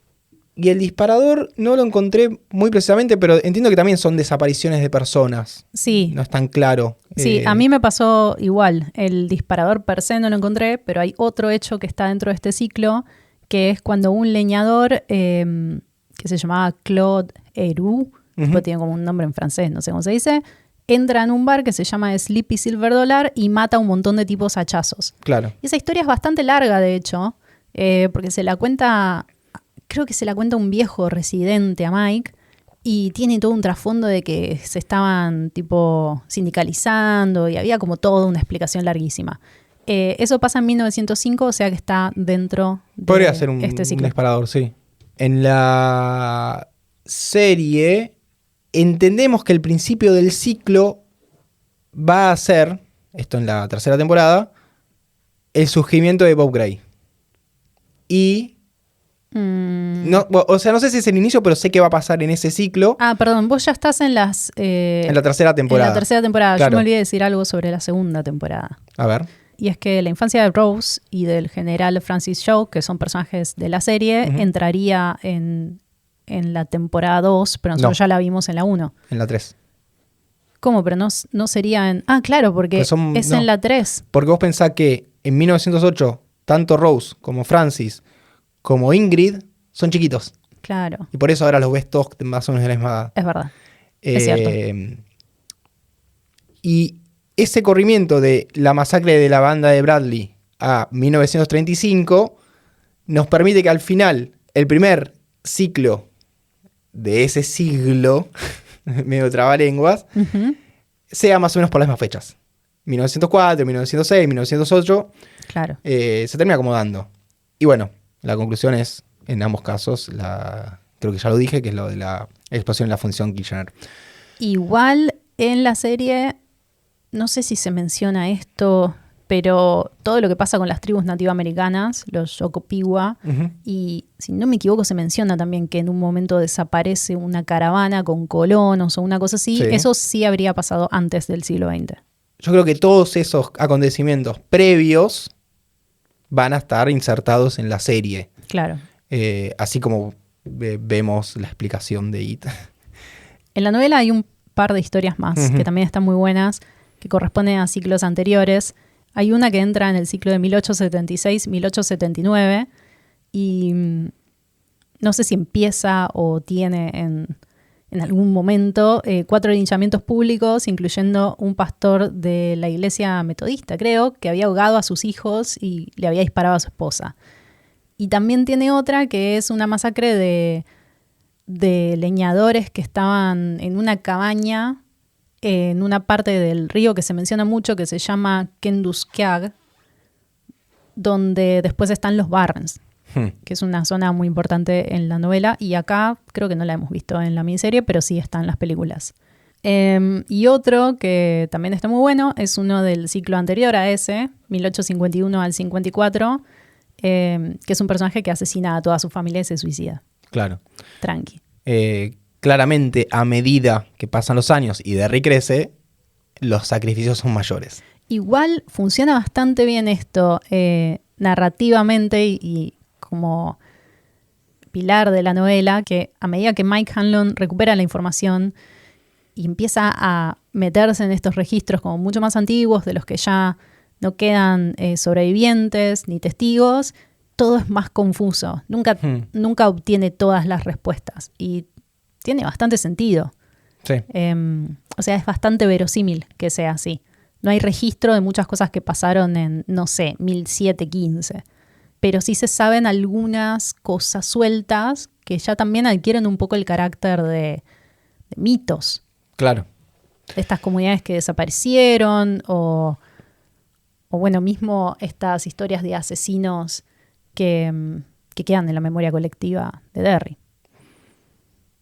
el disparador no lo encontré muy precisamente, pero entiendo que también son desapariciones de personas.
Sí.
No es tan claro.
Sí, a mí me pasó igual. El disparador per se no lo encontré, pero hay otro hecho que está dentro de este ciclo, que es cuando un leñador que se llamaba Claude Heroux, después tiene como un nombre en francés, no sé cómo se dice, entra en un bar que se llama Sleepy Silver Dollar y mata a un montón de tipos a hachazos.
Claro.
Y esa historia es bastante larga, de hecho, porque se la cuenta, creo que se la cuenta un viejo residente a Mike, y tiene todo un trasfondo de que se estaban tipo sindicalizando y había como toda una explicación larguísima. Eso pasa en 1905, o sea que está dentro de
podría ser un
ciclo.
disparador, sí. En la serie entendemos que el principio del ciclo va a ser, esto en la tercera temporada, el surgimiento de Bob Gray. Y no, o sea, no sé si es el inicio, pero sé que va a pasar en ese ciclo.
Ah, perdón, vos ya estás en la
tercera temporada.
En la tercera temporada.
Claro.
Yo me olvidé de decir algo sobre la segunda temporada.
A ver.
Y es que la infancia de Rose y del general Francis Shaw, que son personajes de la serie, entraría en la temporada 2, pero nosotros ya la vimos en la 1.
En la 3.
¿Cómo? Pero no sería en... Ah, claro, porque en la 3.
Porque vos pensás que en 1908, tanto Rose como Francis como Ingrid son chiquitos.
Claro.
Y por eso ahora los ves todos más o menos de la misma edad.
Es verdad. Es cierto.
Y ese corrimiento de la masacre de la banda de Bradley a 1935 nos permite que al final, el primer ciclo de ese siglo, medio trabalenguas, sea más o menos por las mismas fechas. 1904, 1906, 1908.
Claro.
Se termina acomodando. Y bueno, la conclusión es, en ambos casos, creo que ya lo dije, que es lo de la explosión en la función Kitchener.
Igual en la serie, no sé si se menciona esto, pero todo lo que pasa con las tribus nativoamericanas, los Yocopiwa, y si no me equivoco se menciona también que en un momento desaparece una caravana con colonos o una cosa así. Sí. Eso sí habría pasado antes del siglo XX.
Yo creo que todos esos acontecimientos previos van a estar insertados en la serie.
Claro.
Así como vemos la explicación de It.
En la novela hay un par de historias más que también están muy buenas, que corresponden a ciclos anteriores. Hay una que entra en el ciclo de 1876-1879 y no sé si empieza o tiene en algún momento 4 linchamientos públicos, incluyendo un pastor de la iglesia metodista, creo, que había ahogado a sus hijos y le había disparado a su esposa. Y también tiene otra que es una masacre de leñadores que estaban en una cabaña en una parte del río que se menciona mucho, que se llama Kenduskeag, donde después están los Barrens, que es una zona muy importante en la novela, y acá creo que no la hemos visto en la miniserie, pero sí está en las películas. Y otro que también está muy bueno es uno del ciclo anterior a ese, 1851 al 54, que es un personaje que asesina a toda su familia y se suicida.
Claro.
Tranqui.
Claramente, a medida que pasan los años y Derry crece, los sacrificios son mayores.
Igual funciona bastante bien esto narrativamente y como pilar de la novela, que a medida que Mike Hanlon recupera la información y empieza a meterse en estos registros como mucho más antiguos, de los que ya no quedan sobrevivientes ni testigos, todo es más confuso. Nunca obtiene todas las respuestas. Y tiene bastante sentido.
Sí.
O sea, es bastante verosímil que sea así. No hay registro de muchas cosas que pasaron en, no sé, 1715. Pero sí se saben algunas cosas sueltas que ya también adquieren un poco el carácter de mitos.
Claro.
De estas comunidades que desaparecieron o bueno, mismo estas historias de asesinos que quedan en la memoria colectiva de Derry.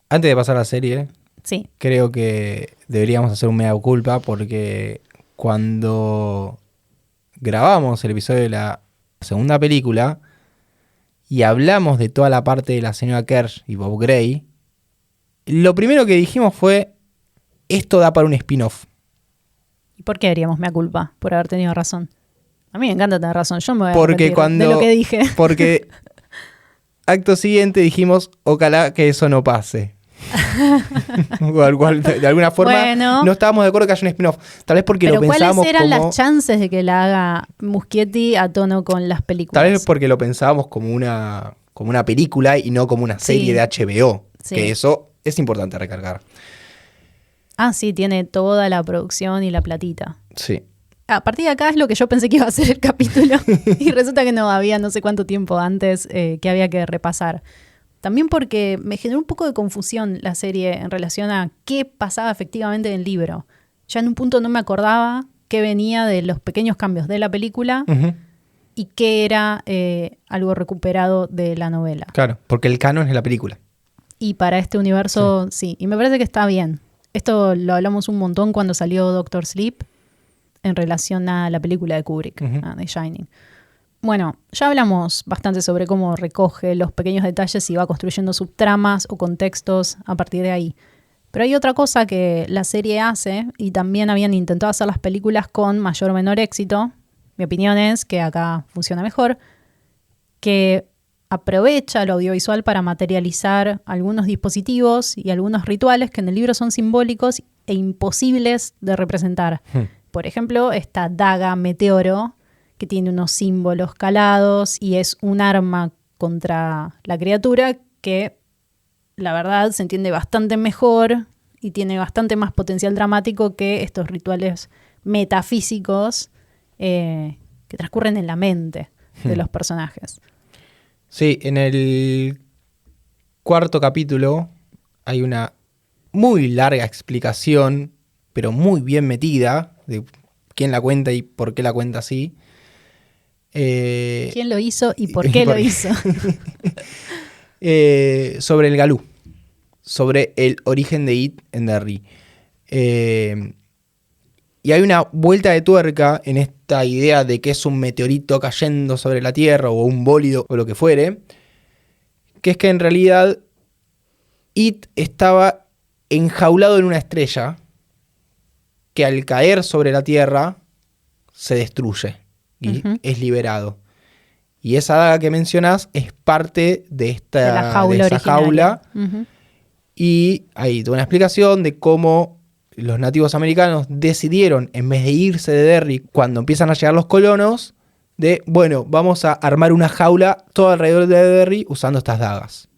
Antes de pasar a la serie,
Sí.
creo que deberíamos hacer un mea culpa porque cuando grabamos el episodio de la segunda película y hablamos de toda la parte de la señora Kersh y Bob Gray, lo primero que dijimos fue, esto da para un spin-off.
¿Y por qué haríamos mea culpa? Por haber tenido razón. A mí me encanta tener razón. Yo me voy a
Porque
arrepentir de lo que dije.
Porque acto siguiente dijimos, ojalá que eso no pase. De alguna forma
Bueno,
no estábamos de acuerdo que haya un spin-off. Tal vez porque
pero
lo pensábamos
¿cuáles eran
como...
las chances de que la haga Muschietti a tono con las películas?
Tal vez porque lo pensábamos como una película y no como una serie
Sí.
de HBO.
Sí.
Que eso es importante recargar.
Ah, sí, tiene toda la producción y la platita.
Sí.
A partir de acá es lo que yo pensé que iba a ser el capítulo y resulta que no, había no sé cuánto tiempo antes que había que repasar. También porque me generó un poco de confusión la serie en relación a qué pasaba efectivamente en el libro. Ya en un punto no me acordaba qué venía de los pequeños cambios de la película y qué era algo recuperado de la novela.
Claro, porque el canon es la película.
Y para este universo, sí. Y me parece que está bien. Esto lo hablamos un montón cuando salió Doctor Sleep en relación a la película de Kubrick, a The Shining. Bueno, ya hablamos bastante sobre cómo recoge los pequeños detalles y va construyendo subtramas o contextos a partir de ahí. Pero hay otra cosa que la serie hace, y también habían intentado hacer las películas con mayor o menor éxito. Mi opinión es que acá funciona mejor, que aprovecha lo audiovisual para materializar algunos dispositivos y algunos rituales que en el libro son simbólicos e imposibles de representar. Por ejemplo, esta daga meteoro, que tiene unos símbolos calados y es un arma contra la criatura que, la verdad, se entiende bastante mejor y tiene bastante más potencial dramático que estos rituales metafísicos que transcurren en la mente de los personajes.
Sí, en el cuarto capítulo hay una muy larga explicación, pero muy bien metida, de quién la cuenta y por qué la cuenta así.
¿Quién lo hizo y por qué lo hizo?
Sobre el Galú, sobre el origen de It en Derry. Y hay una vuelta de tuerca en esta idea de que es un meteorito cayendo sobre la Tierra o un bólido o lo que fuere, que es que en realidad It estaba enjaulado en una estrella que al caer sobre la Tierra se destruye y es liberado. Y esa daga que mencionás es parte de esa jaula. Y hay toda una explicación de cómo los nativos americanos decidieron, en vez de irse de Derry cuando empiezan a llegar los colonos, de, bueno, vamos a armar una jaula todo alrededor de Derry usando estas dagas.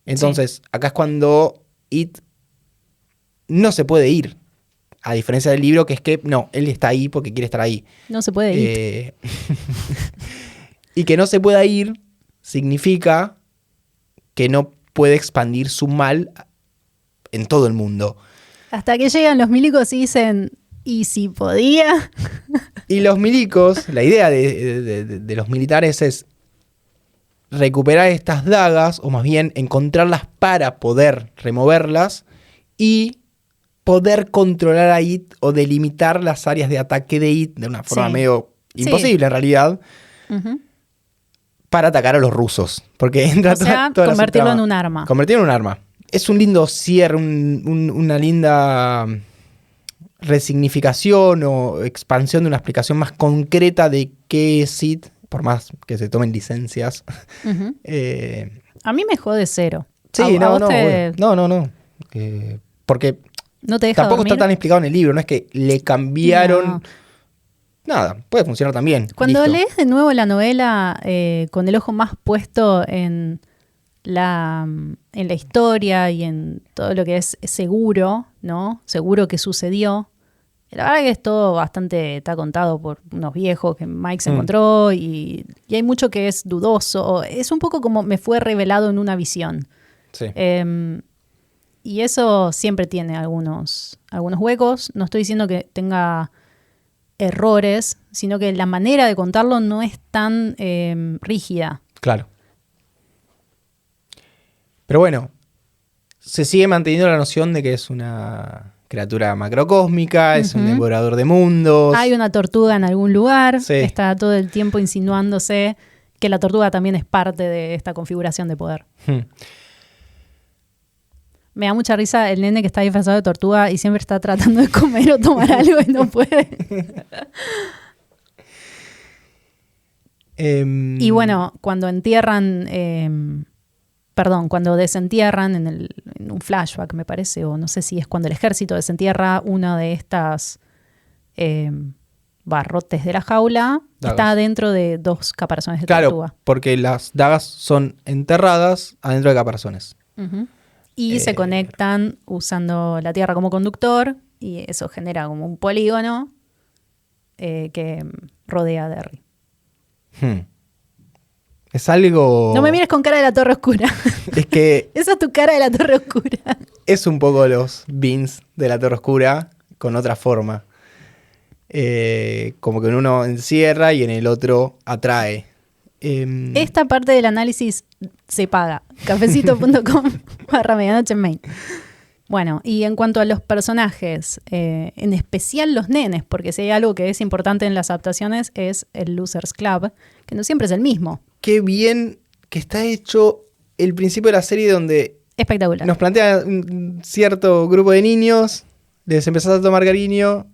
Entonces, acá es cuando It no se puede ir. A diferencia del libro, que es que, no, él está ahí porque quiere estar ahí.
No se puede ir.
Y que no se pueda ir significa que no puede expandir su mal en todo el mundo.
Hasta que llegan los milicos y dicen, ¿y si podía?
Y los milicos, la idea de los militares es recuperar estas dagas, o más bien encontrarlas para poder removerlas y poder controlar a It o delimitar las áreas de ataque de It de una forma medio imposible en realidad, para atacar a los rusos. Porque entra toda
convertirlo en un arma.
Convertirlo en un arma. Es un lindo cierre, una linda resignificación o expansión de una explicación más concreta de qué es It, por más que se tomen licencias.
A mí me jode cero.
Sí, no. Porque
no te deja
tampoco
dormir.
está tan explicado en el libro, no es que le cambiaron... No. Nada, puede funcionar también.
Cuando
listo.
lees de nuevo la novela con el ojo más puesto en la historia y en todo lo que es seguro, ¿no? Seguro que sucedió. La verdad que es todo bastante, está contado por unos viejos que Mike se encontró y hay mucho que es dudoso. Es un poco como me fue revelado en una visión.
Sí.
Y eso siempre tiene algunos huecos. No estoy diciendo que tenga errores, sino que la manera de contarlo no es tan rígida.
Claro. Pero bueno, se sigue manteniendo la noción de que es una criatura macrocósmica, es un devorador de mundos.
Hay una tortuga en algún lugar,
sí.
Está todo el tiempo insinuándose que la tortuga también es parte de esta configuración de poder. Me da mucha risa el nene que está disfrazado de tortuga y siempre está tratando de comer o tomar algo y no puede. Y bueno, cuando entierran... cuando desentierran en un flashback, me parece, o no sé si es cuando el ejército desentierra una de estas barrotes de la jaula, dagas. Está dentro de 2 caparazones de tortuga.
Claro, porque las dagas son enterradas adentro de caparazones.
Y se conectan usando la tierra como conductor, y eso genera como un polígono que rodea a Derry.
Es algo...
No me mires con cara de la Torre Oscura.
Es que...
Esa es tu cara de la Torre Oscura.
Es un poco los Beans de la Torre Oscura con otra forma. Como que en uno encierra y en el otro atrae.
Esta parte del análisis se paga. Cafecito.com/medianoche en main. Bueno, y en cuanto a los personajes, en especial los nenes, porque si hay algo que es importante en las adaptaciones es el Losers Club, que no siempre es el mismo.
Qué bien que está hecho el principio de la serie, donde
espectacular.
Nos plantea un cierto grupo de niños, les empezás a tomar cariño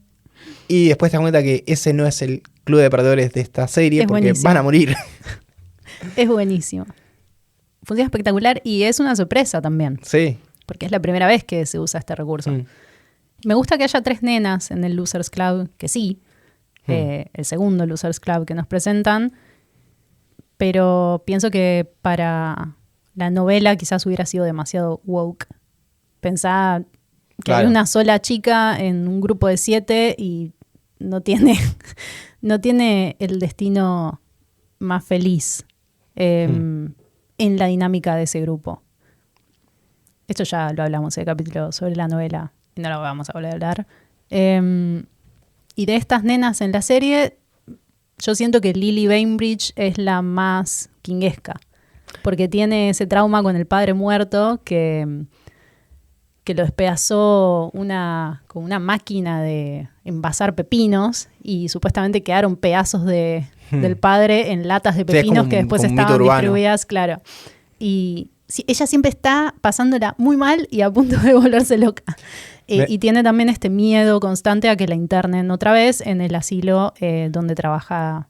y después te das cuenta que ese no es el club de perdedores de esta serie, porque buenísimo. Van a morir.
Es buenísimo. Funciona espectacular y es una sorpresa también.
Sí.
Porque es la primera vez que se usa este recurso. Me gusta que haya 3 nenas en el Losers Club, que sí. El segundo Losers Club que nos presentan. Pero pienso que para la novela quizás hubiera sido demasiado woke. Pensá que hay una sola chica en un grupo de 7 y no tiene el destino más feliz en la dinámica de ese grupo. Esto ya lo hablamos en el capítulo sobre la novela y no lo vamos a volver a hablar. Y de estas nenas en la serie, yo siento que Lily Bainbridge es la más kinguesca, porque tiene ese trauma con el padre muerto que lo despedazó con una máquina de envasar pepinos y supuestamente quedaron pedazos del padre en latas de pepinos que después estaban distribuidas, claro. Y sí, ella siempre está pasándola muy mal y a punto de volverse loca. Y tiene también este miedo constante a que la internen otra vez en el asilo donde trabajaba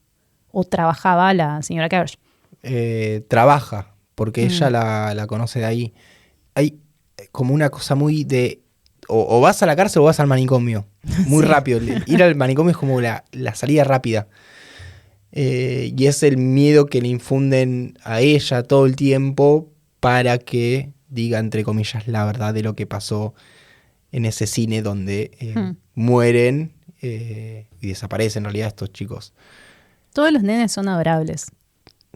la señora Kersh.
Trabaja, porque ella la conoce de ahí. Hay como una cosa muy de... O vas a la cárcel o vas al manicomio. Muy rápido. Ir al manicomio es como la salida rápida. Y es el miedo que le infunden a ella todo el tiempo para que diga, entre comillas, la verdad de lo que pasó en ese cine donde mueren y desaparecen en realidad estos chicos.
Todos los nenes son adorables.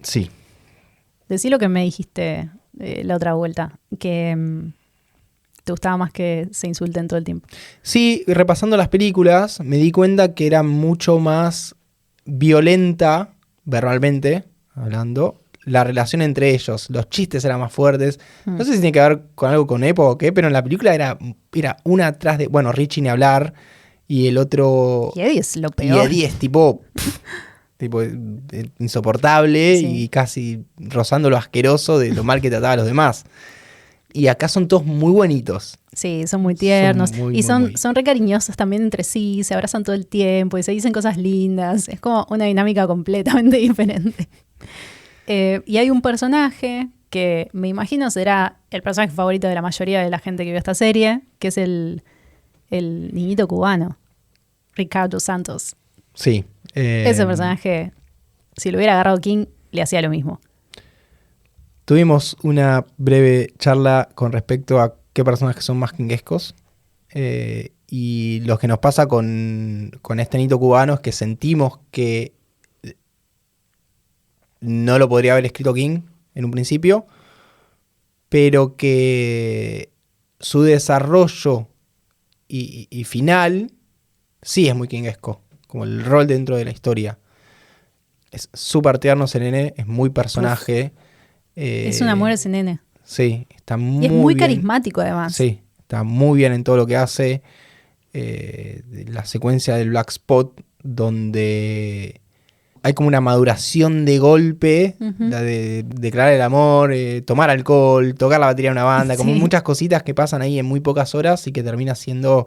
Sí.
Decí lo que me dijiste la otra vuelta, que te gustaba más que se insulten todo el tiempo.
Sí, repasando las películas, me di cuenta que era mucho más violenta, verbalmente hablando, la relación entre ellos. Los chistes eran más fuertes. No sé si tiene que ver con algo con época o qué, pero en la película era una atrás de... Bueno, Richie ni hablar, y el otro...
Y Eddie es lo
Y
peor.
Eddie es tipo insoportable,
Sí.
y casi rozando lo asqueroso de lo mal que trataba a los demás. Y acá son todos muy bonitos.
Sí, son muy tiernos.
Son muy,
y
muy, muy.
son re cariñosos también entre sí, se abrazan todo el tiempo y se dicen cosas lindas. Es como una dinámica completamente diferente. Y hay un personaje que me imagino será el personaje favorito de la mayoría de la gente que vio esta serie, que es el niñito cubano, Ricardo Santos.
Sí.
Ese personaje, si lo hubiera agarrado King, le hacía lo mismo.
Tuvimos una breve charla con respecto a qué personajes son más kingescos. Y lo que nos pasa con este nito cubano es que sentimos que no lo podría haber escrito King en un principio, pero que su desarrollo y final sí es muy kingesco, como el rol dentro de la historia. Es súper tierno ese nene, es muy personaje.
Es un amor ese nene.
Sí, está muy
Y es muy
bien.
carismático además.
Sí, está muy bien en todo lo que hace. La secuencia del Black Spot, donde hay como una maduración de golpe, la de declarar el amor, tomar alcohol, tocar la batería de una banda, como
Sí.
muchas cositas que pasan ahí en muy pocas horas y que termina siendo,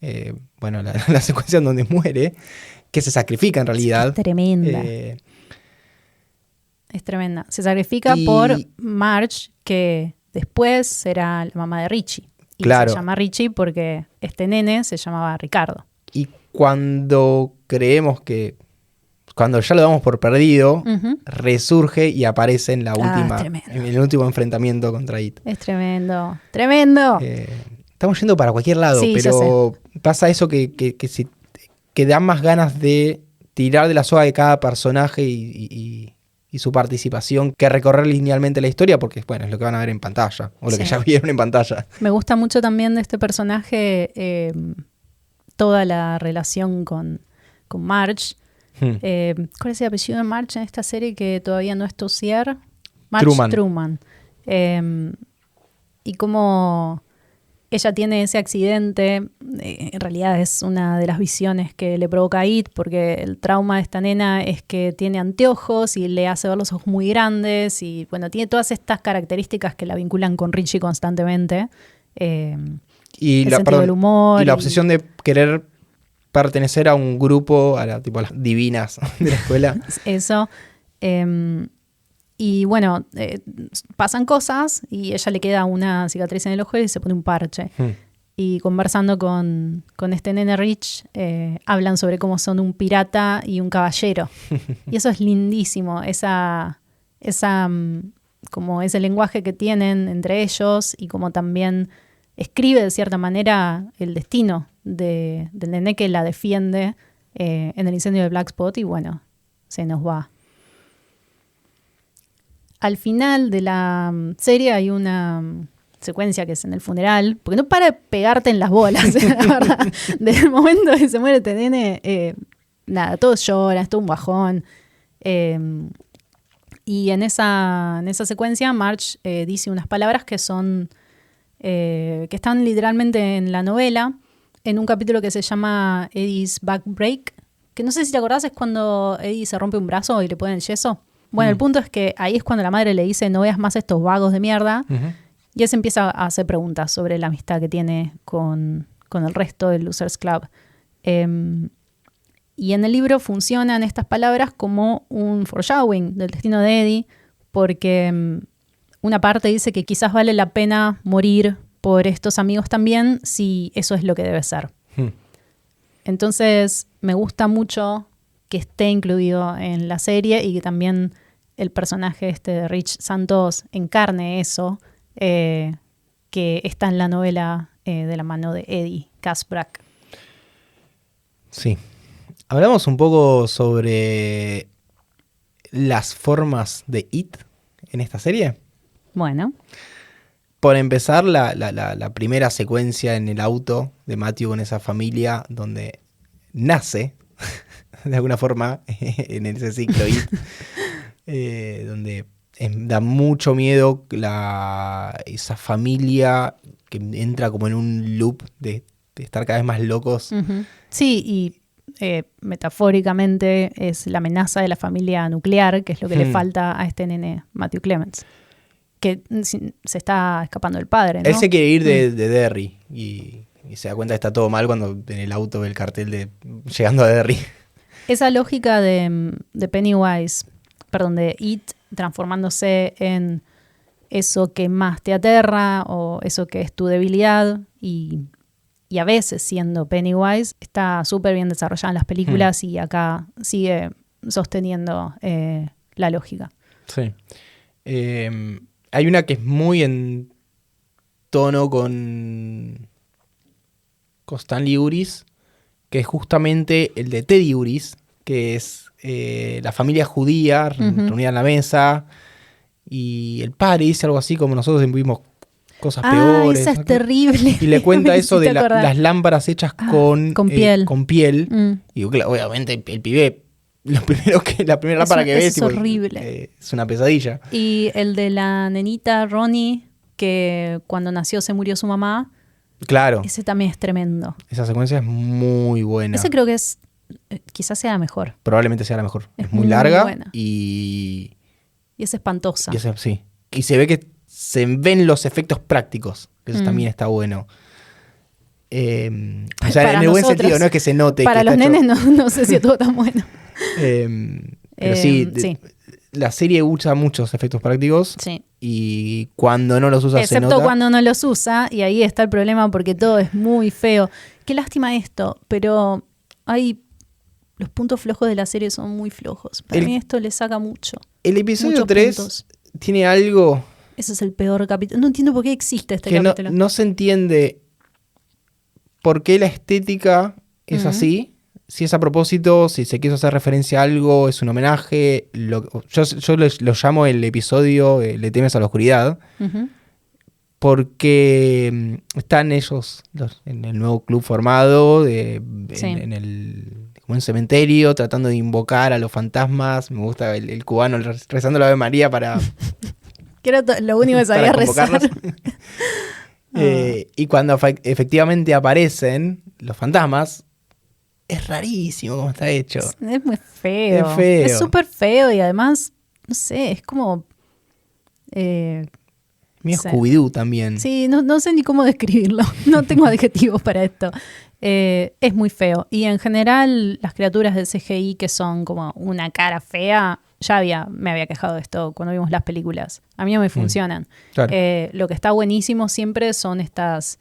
la secuencia en donde muere, que se sacrifica en realidad.
Es tremenda. Es tremenda. Se sacrifica por Marge, que después será la mamá de Richie. Y
claro.
Se llama Richie porque este nene se llamaba Ricardo.
Y cuando creemos que, cuando ya lo damos por perdido, resurge y aparece en en el último enfrentamiento contra It.
Es tremendo. ¡Tremendo!
Estamos yendo para cualquier lado,
Sí,
pero pasa eso que da más ganas de tirar de la soga de cada personaje y su participación que recorrer linealmente la historia, porque bueno, es lo que van a ver en pantalla, o lo que ya vieron en pantalla.
Me gusta mucho también de este personaje toda la relación con Marge. ¿Cuál es el apellido de Marge en esta serie que todavía no es Tossier? Marge Truman. Y cómo ella tiene ese accidente, en realidad es una de las visiones que le provoca a It, porque el trauma de esta nena es que tiene anteojos y le hace ver los ojos muy grandes y bueno, tiene todas estas características que la vinculan con Richie constantemente.
Y
el sentido del humor.
Y la obsesión de querer pertenecer a un grupo, a las divinas de la escuela.
Eso. Y bueno, pasan cosas y ella le queda una cicatriz en el ojo y se pone un parche. Y conversando con este nene Rich, hablan sobre cómo son un pirata y un caballero. Y eso es lindísimo, como ese lenguaje que tienen entre ellos y como también escribe de cierta manera el destino del nene que la defiende en el incendio de Black Spot y bueno, se nos va. Al final de la serie hay una secuencia que es en el funeral, porque no para de pegarte en las bolas, la verdad. Desde el momento que se muere este nene, nada, todos lloran, es todo un bajón. Y en esa secuencia Marge dice unas palabras que son que están literalmente en la novela, en un capítulo que se llama Eddie's Back Break, que no sé si te acordás, es cuando Eddie se rompe un brazo y le ponen yeso. Bueno, el punto es que ahí es cuando la madre le dice no veas más estos vagos de mierda. Y él se empieza a hacer preguntas sobre la amistad que tiene con el resto del Losers Club. Y en el libro funcionan estas palabras como un foreshadowing del destino de Eddie, porque una parte dice que quizás vale la pena morir por estos amigos también si eso es lo que debe ser. Entonces me gusta mucho que esté incluido en la serie y que también el personaje de Rich Santos encarne eso, que está en la novela de la mano de Eddie Kaspbrak.
Sí. Hablamos un poco sobre las formas de It en esta serie?
Bueno.
Por empezar, la primera secuencia en el auto de Matthew con esa familia donde nace, de alguna forma, en ese ciclo donde da mucho miedo esa familia que entra como en un loop de estar cada vez más locos.
Uh-huh. Sí, y metafóricamente es la amenaza de la familia nuclear, que es lo que le falta a este nene Matthew Clements. Que se está escapando del padre, ¿no?
Él se quiere ir de Derry y se da cuenta que está todo mal cuando en el auto ve el cartel de llegando a Derry.
Esa lógica de Pennywise, de It transformándose en eso que más te aterra o eso que es tu debilidad y a veces siendo Pennywise, está súper bien desarrollada en las películas y acá sigue sosteniendo la lógica.
Sí. Hay una que es muy en tono con Stanley Uris, que es justamente el de Teddy Uris, que es la familia judía reunida en la mesa y el padre dice algo así como nosotros vivimos cosas peores.
Esa es terrible.
Y le cuenta eso de las lámparas hechas con piel. Con piel. Y obviamente el pibe, la primera lámpara que ve
es horrible.
Es una pesadilla.
Y el de la nenita Ronnie, que cuando nació se murió su mamá.
Claro.
Ese también es tremendo.
Esa secuencia es muy buena.
Ese creo que es, quizás sea la mejor.
Probablemente sea la mejor. Es muy larga
buena.
Y
es espantosa.
Sí. Y se ve que se ven los efectos prácticos, que eso también está bueno. O sea, en el buen sentido, no es que se note.
Para
que
los nenes no sé si estuvo tan bueno.
Pero sí. La serie usa muchos efectos prácticos y cuando no los usa se nota.
Excepto cuando no los usa, y ahí está el problema porque todo es muy feo. Qué lástima esto, pero los puntos flojos de la serie son muy flojos. Para mí esto le saca mucho.
El episodio 3 tiene algo...
Ese es el peor capítulo. No entiendo por qué existe este capítulo.
No se entiende por qué la estética es así. Si es a propósito, si se quiso hacer referencia a algo, es un homenaje. Yo lo llamo el episodio Le temes a la oscuridad, porque están ellos en el nuevo club formado, como un cementerio, tratando de invocar a los fantasmas. Me gusta el cubano rezando la Ave María para...
que era lo único que sabía rezar.
Y cuando efectivamente aparecen los fantasmas, es rarísimo cómo está hecho.
Es muy feo. Es súper feo y además, no sé, es como...
Mío Scooby-Doo también.
Sí, no sé ni cómo describirlo. No tengo adjetivos para esto. Es muy feo. Y en general, las criaturas del CGI que son como una cara fea, me había quejado de esto cuando vimos las películas. A mí no me funcionan.
Claro.
Lo que está buenísimo siempre son estos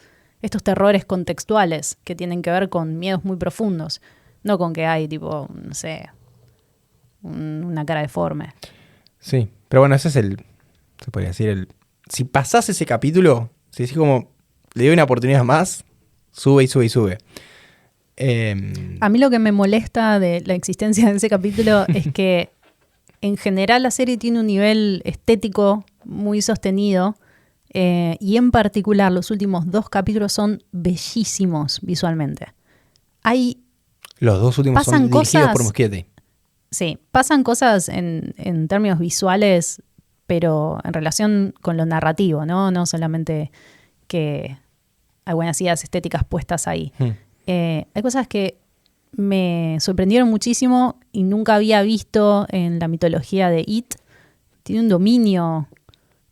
terrores contextuales que tienen que ver con miedos muy profundos. No con que hay, tipo, no sé, una cara deforme.
Sí, pero bueno, ese es se podría decir, si pasás ese capítulo, si decís como, le doy una oportunidad más, sube y sube y sube.
A mí lo que me molesta de la existencia de ese capítulo es que en general la serie tiene un nivel estético muy sostenido y en particular los últimos 2 capítulos son bellísimos visualmente.
Los 2 últimos son dirigidos por Muschietti.
Sí, pasan cosas en términos visuales, pero en relación con lo narrativo, ¿no? No solamente que hay buenas ideas estéticas puestas ahí. Hay cosas que me sorprendieron muchísimo y nunca había visto en la mitología de It. Tiene un dominio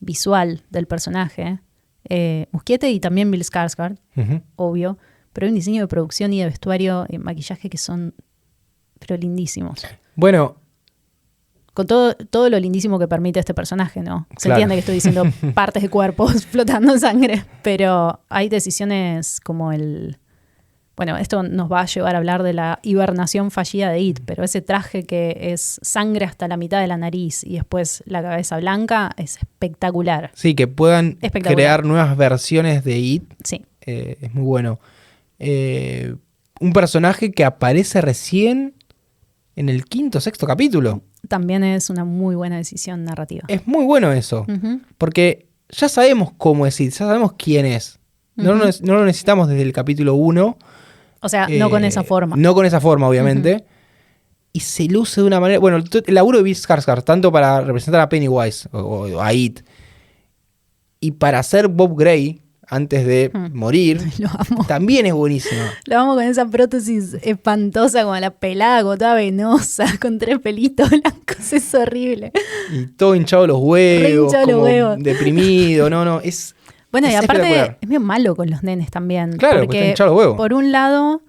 visual del personaje. Muschietti y también Bill Skarsgård, obvio. Pero hay un diseño de producción y de vestuario y maquillaje que son pero lindísimos.
Bueno,
con todo lo lindísimo que permite este personaje, ¿no? Se
claro.
entiende que estoy diciendo partes de cuerpos flotando en sangre, pero hay decisiones como bueno, esto nos va a llevar a hablar de la hibernación fallida de It, pero ese traje que es sangre hasta la mitad de la nariz y después la cabeza blanca es espectacular.
Sí, que puedan crear nuevas versiones de It.
Sí.
Es muy bueno. Un personaje que aparece recién en el quinto, sexto capítulo.
También es una muy buena decisión narrativa.
Es muy bueno eso.
Ujú.
Porque ya sabemos cómo es Sid, ya sabemos quién es. No,
Ujú.
no lo necesitamos desde el capítulo 1.
O sea, no con esa forma.
No con esa forma, obviamente. Y se luce de una manera... Bueno, el laburo de Bill Skarsgård, tanto para representar a Pennywise o a It, y para ser Bob Gray antes de morir,
Lo amo.
también es buenísimo.
Lo amo con esa prótesis espantosa, como la pelada, como toda venosa, con 3 pelitos blancos. Es horrible.
Y todo hinchado los
Re
huevos,
hinchado los
como
huevos.
deprimido. No, es...
Bueno, y
es
aparte
espectacular.
es bien malo con los nenes también.
Claro, porque está hinchado los huevos.
Por un lado...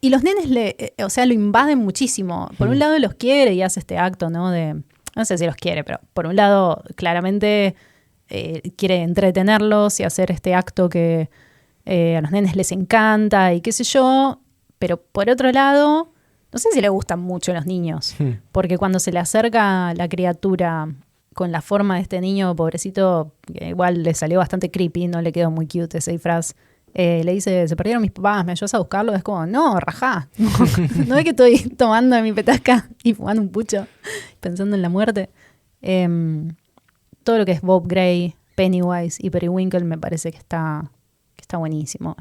Y los nenes, o sea, lo invaden muchísimo. Por un lado los quiere y hace este acto, ¿no? No sé si los quiere, pero por un lado claramente quiere entretenerlos y hacer este acto que a los nenes les encanta y qué sé yo. Pero por otro lado, no sé si le gustan mucho los niños. Porque cuando se le acerca la criatura con la forma de este niño, pobrecito, que igual le salió bastante creepy, no le quedó muy cute ese disfraz. Le dice, se perdieron mis papás, ¿me ayudas a buscarlo? Es como, no, rajá. No es que estoy tomando de mi petasca y fumando un pucho, pensando en la muerte. Todo lo que es Bob Gray, Pennywise y Periwinkle me parece que está buenísimo.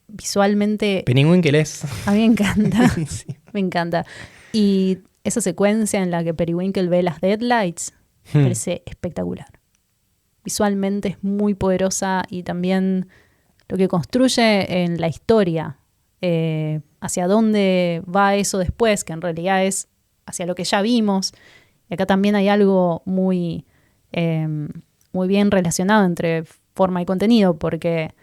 Visualmente,
Pennywinkel es...
a mí me encanta.
Sí.
Me encanta. Y esa secuencia en la que Periwinkle ve las Deadlights me parece espectacular. Visualmente es muy poderosa y también... lo que construye en la historia, hacia dónde va eso después, que en realidad es hacia lo que ya vimos. Y acá también hay algo muy, muy bien relacionado entre forma y contenido, porque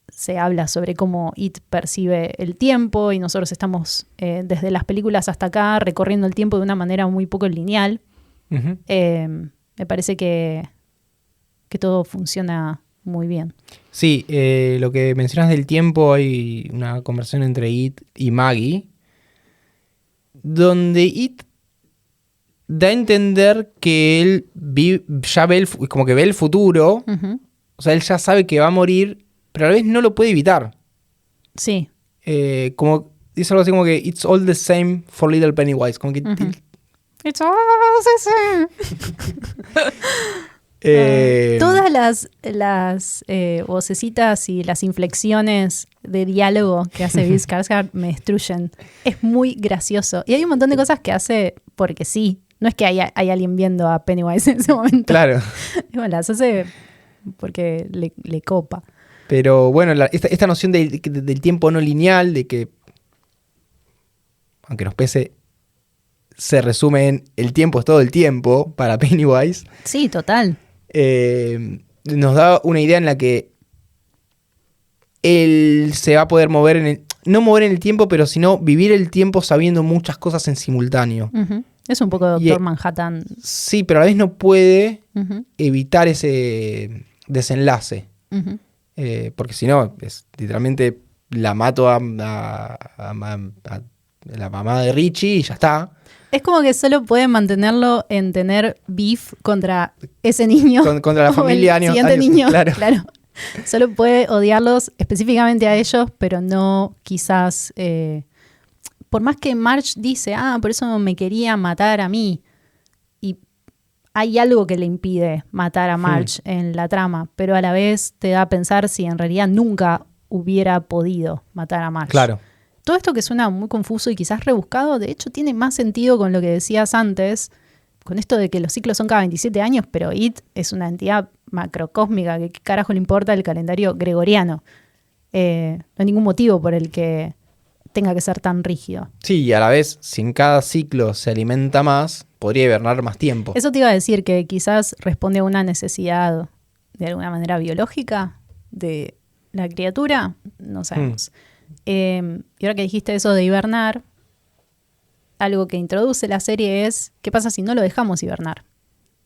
se habla sobre cómo It percibe el tiempo y nosotros estamos desde las películas hasta acá recorriendo el tiempo de una manera muy poco lineal.
Uh-huh.
Me parece que todo funciona muy bien.
Sí, lo que mencionas del tiempo, hay una conversación entre It y Maggie, donde It da a entender que él ya ve como que ve el futuro,
Uh-huh.
o sea, él ya sabe que va a morir, pero a la vez no lo puede evitar.
Sí.
Como dice algo así como que it's all the same for little Pennywise, como que
Uh-huh. It's all the same. Todas las vocecitas y las inflexiones de diálogo que hace Bill Skarsgård me destruyen. Es muy gracioso. Y hay un montón de cosas que hace porque sí. No es que hay alguien viendo a Pennywise en ese momento.
Claro.
Bueno, las hace porque le copa.
Pero bueno, esta noción del tiempo no lineal, de que, aunque nos pese, se resume en el tiempo es todo el tiempo para Pennywise.
Sí, total.
Nos da una idea en la que él se va a poder mover no mover en el tiempo, pero sino vivir el tiempo sabiendo muchas cosas en simultáneo.
Uh-huh. Es un poco Doctor Manhattan.
Sí, pero a la vez no puede
Uh-huh.
evitar ese desenlace.
Uh-huh.
Porque si no, literalmente la mato a la mamá de Richie y ya está.
Es como que solo puede mantenerlo en tener beef contra ese niño.
Contra la familia
el siguiente niño.
Claro.
Solo puede odiarlos específicamente a ellos, pero no quizás... por más que Marge dice, por eso me quería matar a mí. Y hay algo que le impide matar a Marge en la trama, pero a la vez te da a pensar si en realidad nunca hubiera podido matar a Marge.
Claro.
Todo esto que suena muy confuso y quizás rebuscado, de hecho tiene más sentido con lo que decías antes, con esto de que los ciclos son cada 27 años, pero It es una entidad macrocósmica, que qué carajo le importa el calendario gregoriano. No hay ningún motivo por el que tenga que ser tan rígido.
Sí, y a la vez, si en cada ciclo se alimenta más, podría hibernar más tiempo.
Eso te iba a decir, que quizás responde a una necesidad de alguna manera biológica de la criatura, no sabemos. Y ahora que dijiste eso de hibernar, algo que introduce la serie es, ¿qué pasa si no lo dejamos hibernar?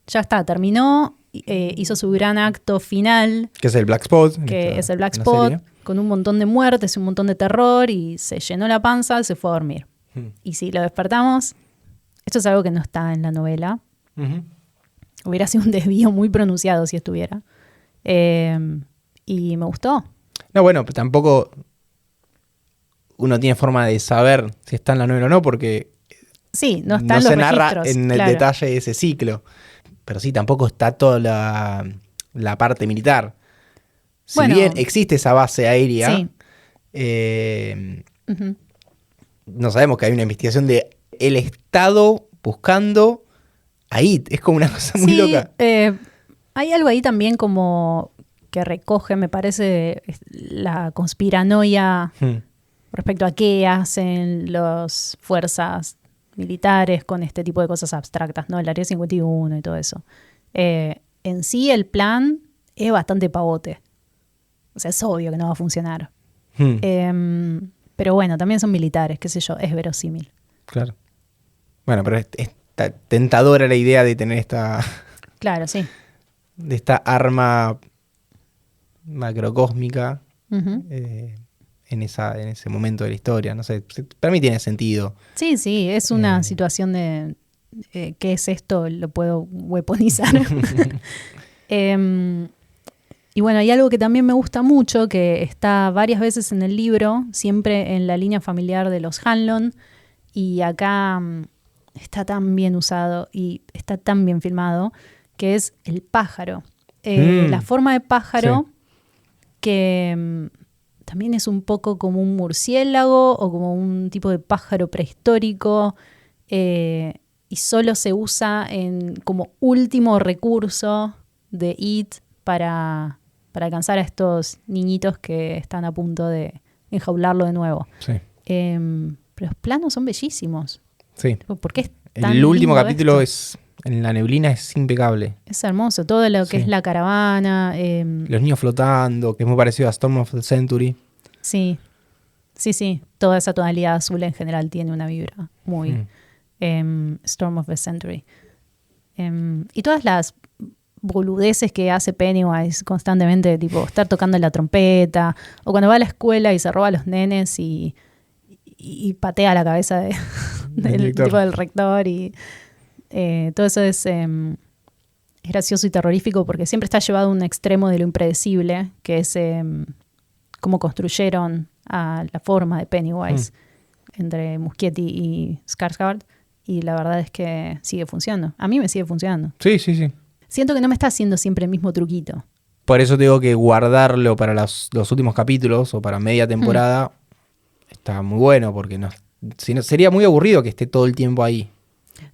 Ya está, terminó, hizo su gran acto final,
Que es el Black Spot.
que es el Black Spot, con un montón de muertes, un montón de terror, y se llenó la panza, se fue a dormir. Y si lo despertamos, esto es algo que no está en la novela.
Uh-huh.
Hubiera sido un desvío muy pronunciado si estuviera. Y me gustó.
No, bueno, pero tampoco uno tiene forma de saber si está en la novela o no, porque
Sí, no están
no
los
se narra
registros,
en el
claro.
detalle ese ciclo. Pero sí, tampoco está toda la parte militar. Si
Bueno,
bien existe esa base aérea,
sí. Ujú.
no sabemos que hay una investigación de el Estado buscando a IT. Es como una cosa muy
Sí,
loca.
hay algo ahí también como que recoge, me parece, la conspiranoia respecto a qué hacen las fuerzas militares con este tipo de cosas abstractas, ¿no? El Área 51 y todo eso. En sí, el plan es bastante pavote. O sea, es obvio que no va a funcionar. Pero bueno, también son militares, qué sé yo, es verosímil.
Claro. Bueno, pero es tentadora la idea de tener
Claro, sí.
de esta arma macrocósmica
Ujú.
en ese momento de la historia. No sé, para mí tiene sentido.
Sí, sí, es una situación de ¿qué es esto? Lo puedo weaponizar. Y bueno, hay algo que también me gusta mucho, que está varias veces en el libro, siempre en la línea familiar de los Hanlon, y acá está tan bien usado y está tan bien filmado, que es el pájaro. La forma de pájaro,
Sí.
que también es un poco como un murciélago o como un tipo de pájaro prehistórico, y solo se usa como último recurso de IT para alcanzar a estos niñitos que están a punto de enjaularlo de nuevo.
Sí.
Pero los planos son bellísimos.
Sí.
¿Por qué es tan
El último
lindo
capítulo
esto?
en la neblina es impecable.
Es hermoso, todo lo que
Sí.
es la caravana.
Los niños flotando, que es muy parecido a Storm of the Century.
Sí, sí. Toda esa tonalidad azul en general tiene una vibra muy Storm of the Century. Y todas las boludeces que hace Pennywise constantemente, tipo estar tocando la trompeta, o cuando va a la escuela y se roba a los nenes y patea la cabeza del tipo del rector, y todo eso es gracioso y terrorífico porque siempre está llevado a un extremo de lo impredecible, que es cómo construyeron a la forma de Pennywise entre Muschietti y Skarsgård, y la verdad es que sigue funcionando. A mí me sigue funcionando.
Sí.
Siento que no me está haciendo siempre el mismo truquito.
Por eso tengo que guardarlo para los últimos capítulos o para media temporada. Está muy bueno porque si no, sería muy aburrido que esté todo el tiempo ahí.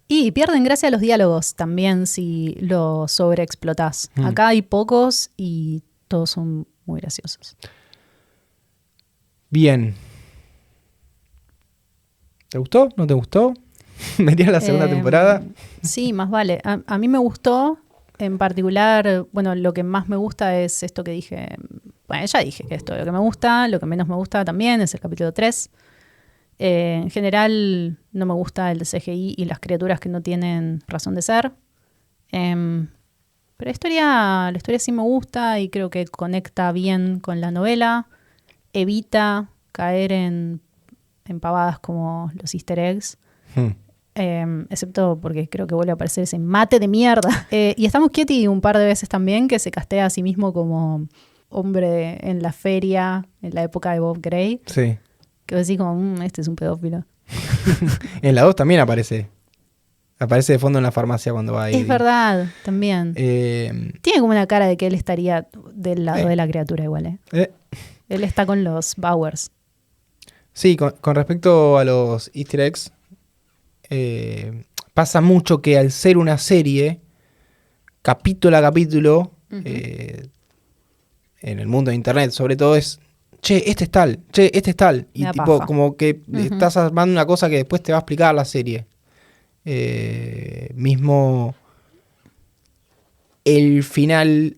Y pierden gracia los diálogos también si lo sobreexplotás. Acá hay pocos y todos son muy graciosos.
Bien. ¿Te gustó? ¿No te gustó? ¿Verías la segunda temporada?
Sí, más vale. A mí me gustó. En particular, bueno, lo que más me gusta es esto que dije. Bueno, ya dije que esto es lo que me gusta. Lo que menos me gusta también es el capítulo 3. En general, no me gusta el CGI y las criaturas que no tienen razón de ser. Pero la historia sí me gusta y creo que conecta bien con la novela. Evita caer en pavadas como los easter eggs. Excepto porque creo que vuelve a aparecer ese mate de mierda. Y está Muschietti un par de veces también, que se castea a sí mismo como hombre en la feria en la época de Bob Gray.
Sí.
Que vos decís como, este es un pedófilo.
En la 2 también aparece. Aparece de fondo en la farmacia cuando va ahí.
Es verdad, también. Tiene como una cara de que él estaría del lado de la criatura igual. Él está con los Bowers.
Sí, con respecto a los easter eggs, pasa mucho que al ser una serie, capítulo a capítulo, en el mundo de internet sobre todo, es este es tal, este es tal. Y tipo, como que estás armando una cosa que después te va a explicar la serie. Mismo el final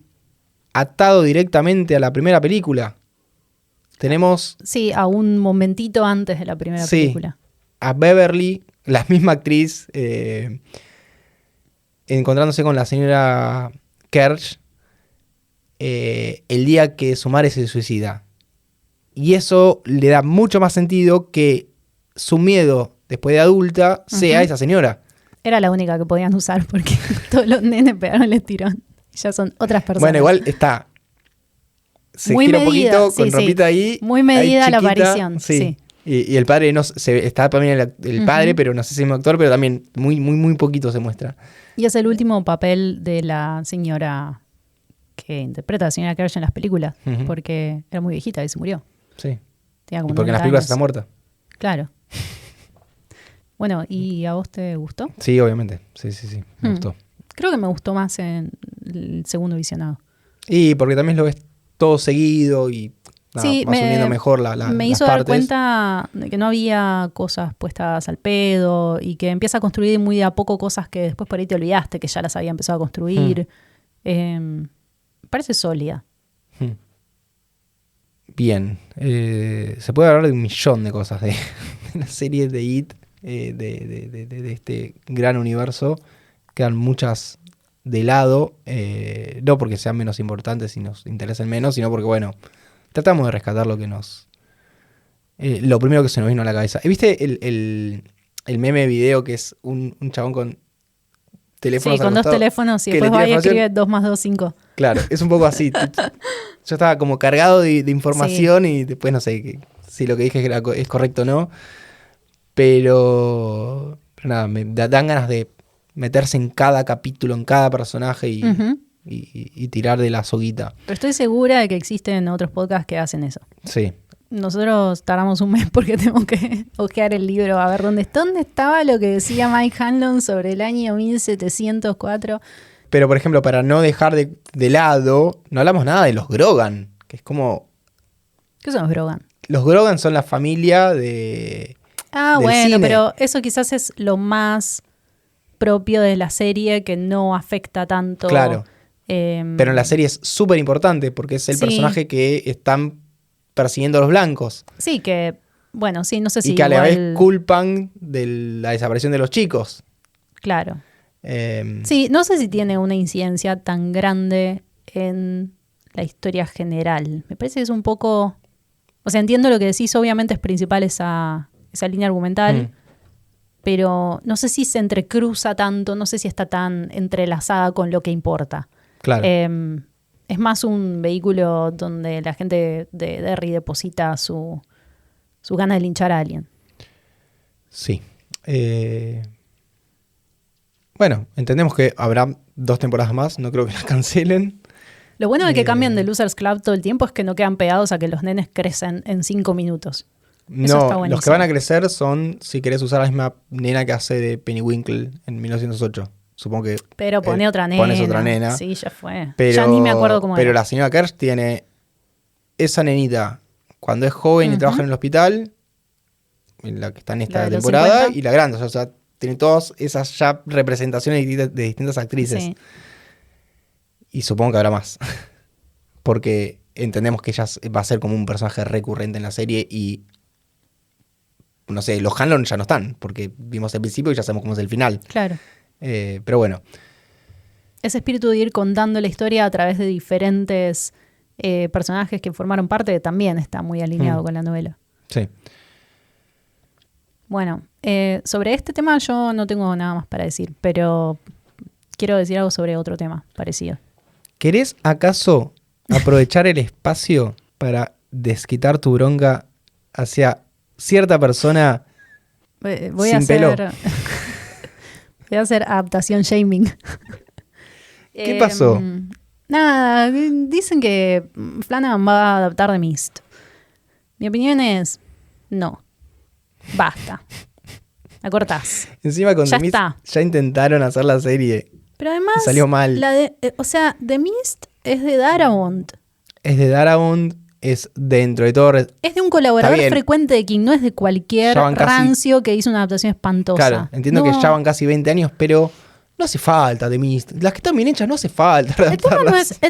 atado directamente a la primera película. Tenemos...
Sí, a un momentito antes de la primera película.
A Beverly, la misma actriz, encontrándose con la señora Kersh el día que su madre se suicida. Y eso le da mucho más sentido que su miedo después de adulta sea esa señora.
Era la única que podían usar porque todos los nenes pegaron el estirón. Ya son otras personas.
Bueno, igual está... Se
muy
gira
medida,
un poquito, con ropita ahí.
Muy medida
ahí
la
chiquita,
aparición, sí.
Y el padre está también el padre, pero no sé si es el mismo actor, pero también muy poquito se muestra.
Y es el último papel de la señora que interpreta a la señora Kersh en las películas, porque era muy viejita y se murió.
Sí.
Tenía como
Y porque en
90
las películas
años.
está muerta.
Claro. Bueno, ¿y a vos te gustó?
Sí, obviamente. Sí, me gustó.
Creo que me gustó más en el segundo visionado.
Y porque también lo ves todo seguido y
Sí,
vas uniendo mejor
me hizo dar cuenta de que no había cosas puestas al pedo y que empieza a construir muy de a poco cosas que después por ahí te olvidaste que ya las había empezado a construir. Parece sólida.
Bien. Se puede hablar de un millón de cosas de la serie de It, de este gran universo. Quedan muchas de lado, no porque sean menos importantes y nos interesen menos, sino porque, bueno, tratamos de rescatar lo que lo primero que se nos vino a la cabeza. ¿Viste el meme video que es un chabón con teléfonos?
Sí, con dos teléfonos y después va y escribe 2 más 2, 5.
Claro, es un poco así. Yo estaba como cargado de información y después no sé si lo que dije es correcto o no. Pero nada, me dan ganas de meterse en cada capítulo, en cada personaje y tirar de la soguita.
Pero estoy segura de que existen otros podcasts que hacen eso.
Sí.
Nosotros tardamos un mes porque tengo que hojear el libro a ver dónde estaba lo que decía Mike Hanlon sobre el año 1704.
Pero, por ejemplo, para no dejar de lado, no hablamos nada de los Grogan, que es como...
¿Qué son los Grogan?
Los Grogan son la familia de...
Ah, bueno, cine. Pero eso quizás es lo más propio de la serie que no afecta tanto.
Claro. Pero en la serie es súper importante porque es el personaje que están persiguiendo a los blancos.
Sí, que, bueno, sí, no sé si
y que a la vez culpan de la desaparición de los chicos.
Claro. Sí, no sé si tiene una incidencia tan grande en la historia general. Me parece que es un poco... O sea, entiendo lo que decís, obviamente es principal esa línea argumental, pero no sé si se entrecruza tanto, no sé si está tan entrelazada con lo que importa.
Claro.
Es más un vehículo donde la gente de Derry deposita su gana de linchar a alguien.
Sí. Bueno, entendemos que habrá 2 temporadas más, no creo que las cancelen.
Lo bueno de que cambian de Losers Club todo el tiempo es que no quedan pegados a que los nenes crecen en 5 minutos. Eso está buenísimo.
Los que van a crecer son, si querés usar la misma nena que hace de Pennywinkle en 1908. Supongo que...
Pero pone otra nena.
Pones otra nena.
Sí, ya fue.
Pero,
ya ni me acuerdo cómo era.
Pero la señora Kersh tiene esa nenita cuando es joven y trabaja en el hospital, en la que está en esta temporada, y la grande. O sea, tiene todas esas ya representaciones de distintas actrices. Sí. Y supongo que habrá más. Porque entendemos que ella va a ser como un personaje recurrente en la serie y... No sé, los Hanlon ya no están, porque vimos el principio y ya sabemos cómo es el final.
Claro.
Pero bueno.
Ese espíritu de ir contando la historia a través de diferentes personajes que formaron parte también está muy alineado con la novela.
Sí.
Bueno, sobre este tema yo no tengo nada más para decir, pero quiero decir algo sobre otro tema parecido.
¿Querés acaso aprovechar el espacio para desquitar tu bronca hacia cierta persona sin pelo?
Voy a hacer adaptación shaming.
¿Qué pasó?
Nada, dicen que Flanagan va a adaptar The Mist. Mi opinión es no. Basta. La cortás.
Encima con
ya
The Mist
está.
Ya intentaron hacer la serie.
Pero además
y salió mal.
The Mist es de Darabont.
Es de Darabont. Es dentro de todo...
Es de un colaborador frecuente de King, no es de cualquier rancio que hizo una adaptación espantosa.
Claro, entiendo que ya van casi 20 años, pero no hace falta The Mist. Las que están bien hechas no hace falta.
El tema no es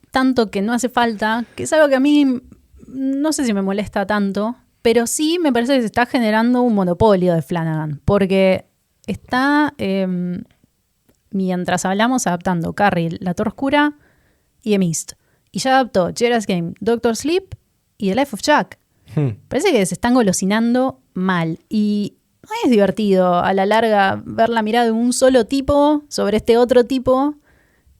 tanto que no hace falta, que es algo que a mí no sé si me molesta tanto, pero sí me parece que se está generando un monopolio de Flanagan, porque está, mientras hablamos, adaptando Carrie, La Torre Oscura y The Mist. Y ya adaptó Gerald's Game, Doctor Sleep y The Life of Jack. Parece que se están golosinando mal. Y no es divertido a la larga ver la mirada de un solo tipo sobre este otro tipo.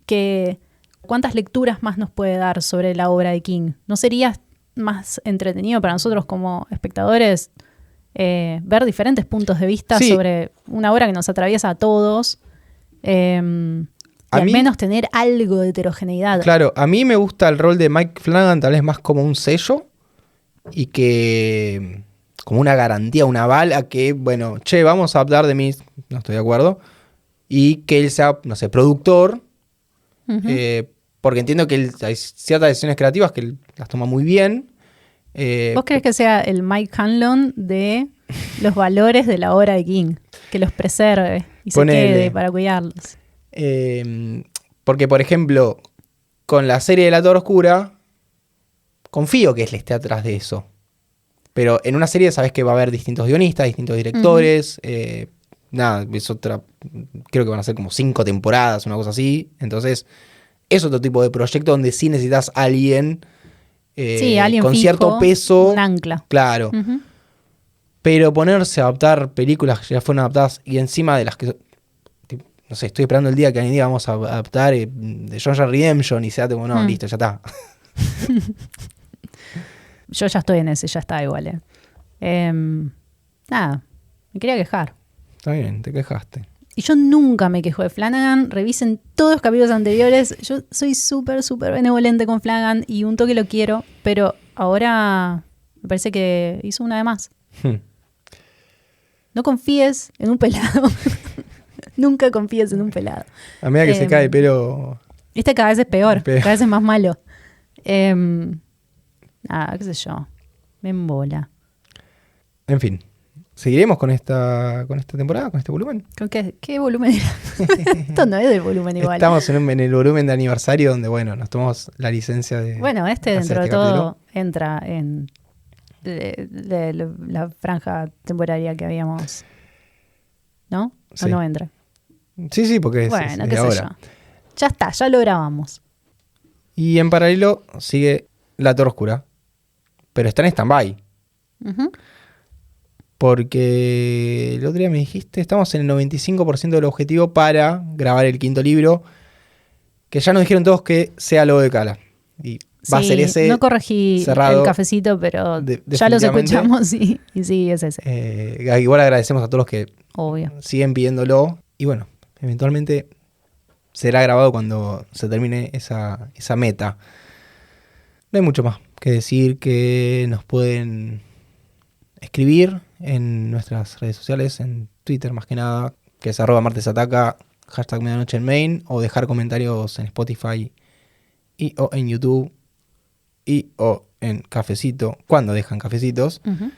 Que ¿cuántas lecturas más nos puede dar sobre la obra de King? ¿No sería más entretenido para nosotros como espectadores ver diferentes puntos de vista
Sí.
sobre una obra que nos atraviesa a todos. Y al menos tener algo de heterogeneidad.
Claro, a mí me gusta el rol de Mike Flanagan tal vez más como un sello y que como una garantía, una bala que, bueno, che, vamos a adaptar de mí, no estoy de acuerdo, y que él sea, no sé, productor,
Ujú.
porque entiendo que hay ciertas decisiones creativas que él las toma muy bien.
¿Vos crees que sea el Mike Hanlon de los valores de la obra de King? Que los preserve y
Ponele.
se quede para cuidarlos.
Porque, por ejemplo, con la serie de La Torre Oscura, confío que él esté atrás de eso. Pero en una serie sabes que va a haber distintos guionistas, distintos directores. Nada, es otra. Creo que van a ser como 5 temporadas, una cosa así. Entonces, es otro tipo de proyecto donde sí necesitas a alguien,
Sí, alguien
con
fijo,
cierto peso.
un ancla.
Claro.
Ujú.
Pero ponerse a adaptar películas que ya fueron adaptadas y encima de las que. No sé, estoy esperando el día que algún día vamos a adaptar de Shawshank Redemption y sea como, no, listo, ya está.
Yo ya estoy en ese, ya está igual. Nada, me quería quejar.
Está bien, te quejaste.
Y yo nunca me quejo de Flanagan. Revisen todos los capítulos anteriores. Yo soy súper, súper benevolente con Flanagan y un toque lo quiero, pero ahora me parece que hizo una de más. No confíes en un pelado. Nunca confíes en un pelado.
A medida que se cae, pero...
Este cada vez es peor,
Peor.
cada vez es más malo. Nada, qué sé yo. Me embola.
En fin, ¿seguiremos con esta temporada, con este volumen?
¿Con qué volumen era? Esto no es del volumen igual.
Estamos en el volumen de aniversario donde, bueno, nos tomamos la licencia de...
Bueno,
hacer
dentro de
este
todo
capítulo.
entra en la franja temporaria que habíamos... ¿No? ¿O
Sí.
no entra?
Sí, porque es
Bueno,
de
qué sé
ahora.
yo. Ya está, ya lo grabamos.
Y en paralelo sigue La Torre Oscura, pero está en stand-by.
Ujú.
Porque el otro día me dijiste, estamos en el 95% del objetivo para grabar el 5.º libro, que ya nos dijeron todos que sea Lobo de Cala. Y va a ser
Sí,
ese
no corregí
cerrado.
el cafecito, pero ya los
Definitivamente.
escuchamos y sí, es ese.
Igual agradecemos a todos los que
Obvio.
siguen pidiéndolo. Y bueno, eventualmente será grabado cuando se termine esa meta. No hay mucho más que decir, que nos pueden escribir en nuestras redes sociales, en Twitter más que nada, que es @martesataca, #medianoche en main, o dejar comentarios en Spotify y o en YouTube y o en Cafecito, cuando dejan cafecitos.
Ujú.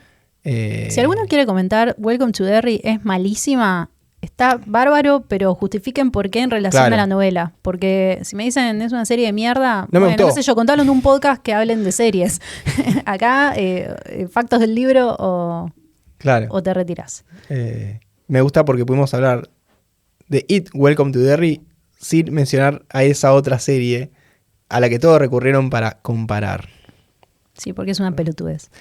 Si alguno quiere comentar, Welcome to Derry es malísima, está bárbaro, pero justifiquen por qué en relación
Claro.
a la novela. Porque si me dicen es una serie de mierda,
No me
bueno,
gustó.
qué sé yo, contalo en un podcast que hablen de series. Acá, factos del libro
Claro.
o te retiras.
Me gusta porque pudimos hablar de It, Welcome to Derry, sin mencionar a esa otra serie a la que todos recurrieron para comparar.
Sí, porque es una pelotudez.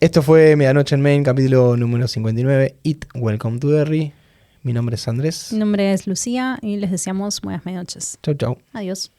Esto fue Medianoche en Main, capítulo número 59, It, Welcome to Derry. Mi nombre es Andrés.
Mi nombre es Lucía y les deseamos buenas medianoches.
Chau, chau.
Adiós.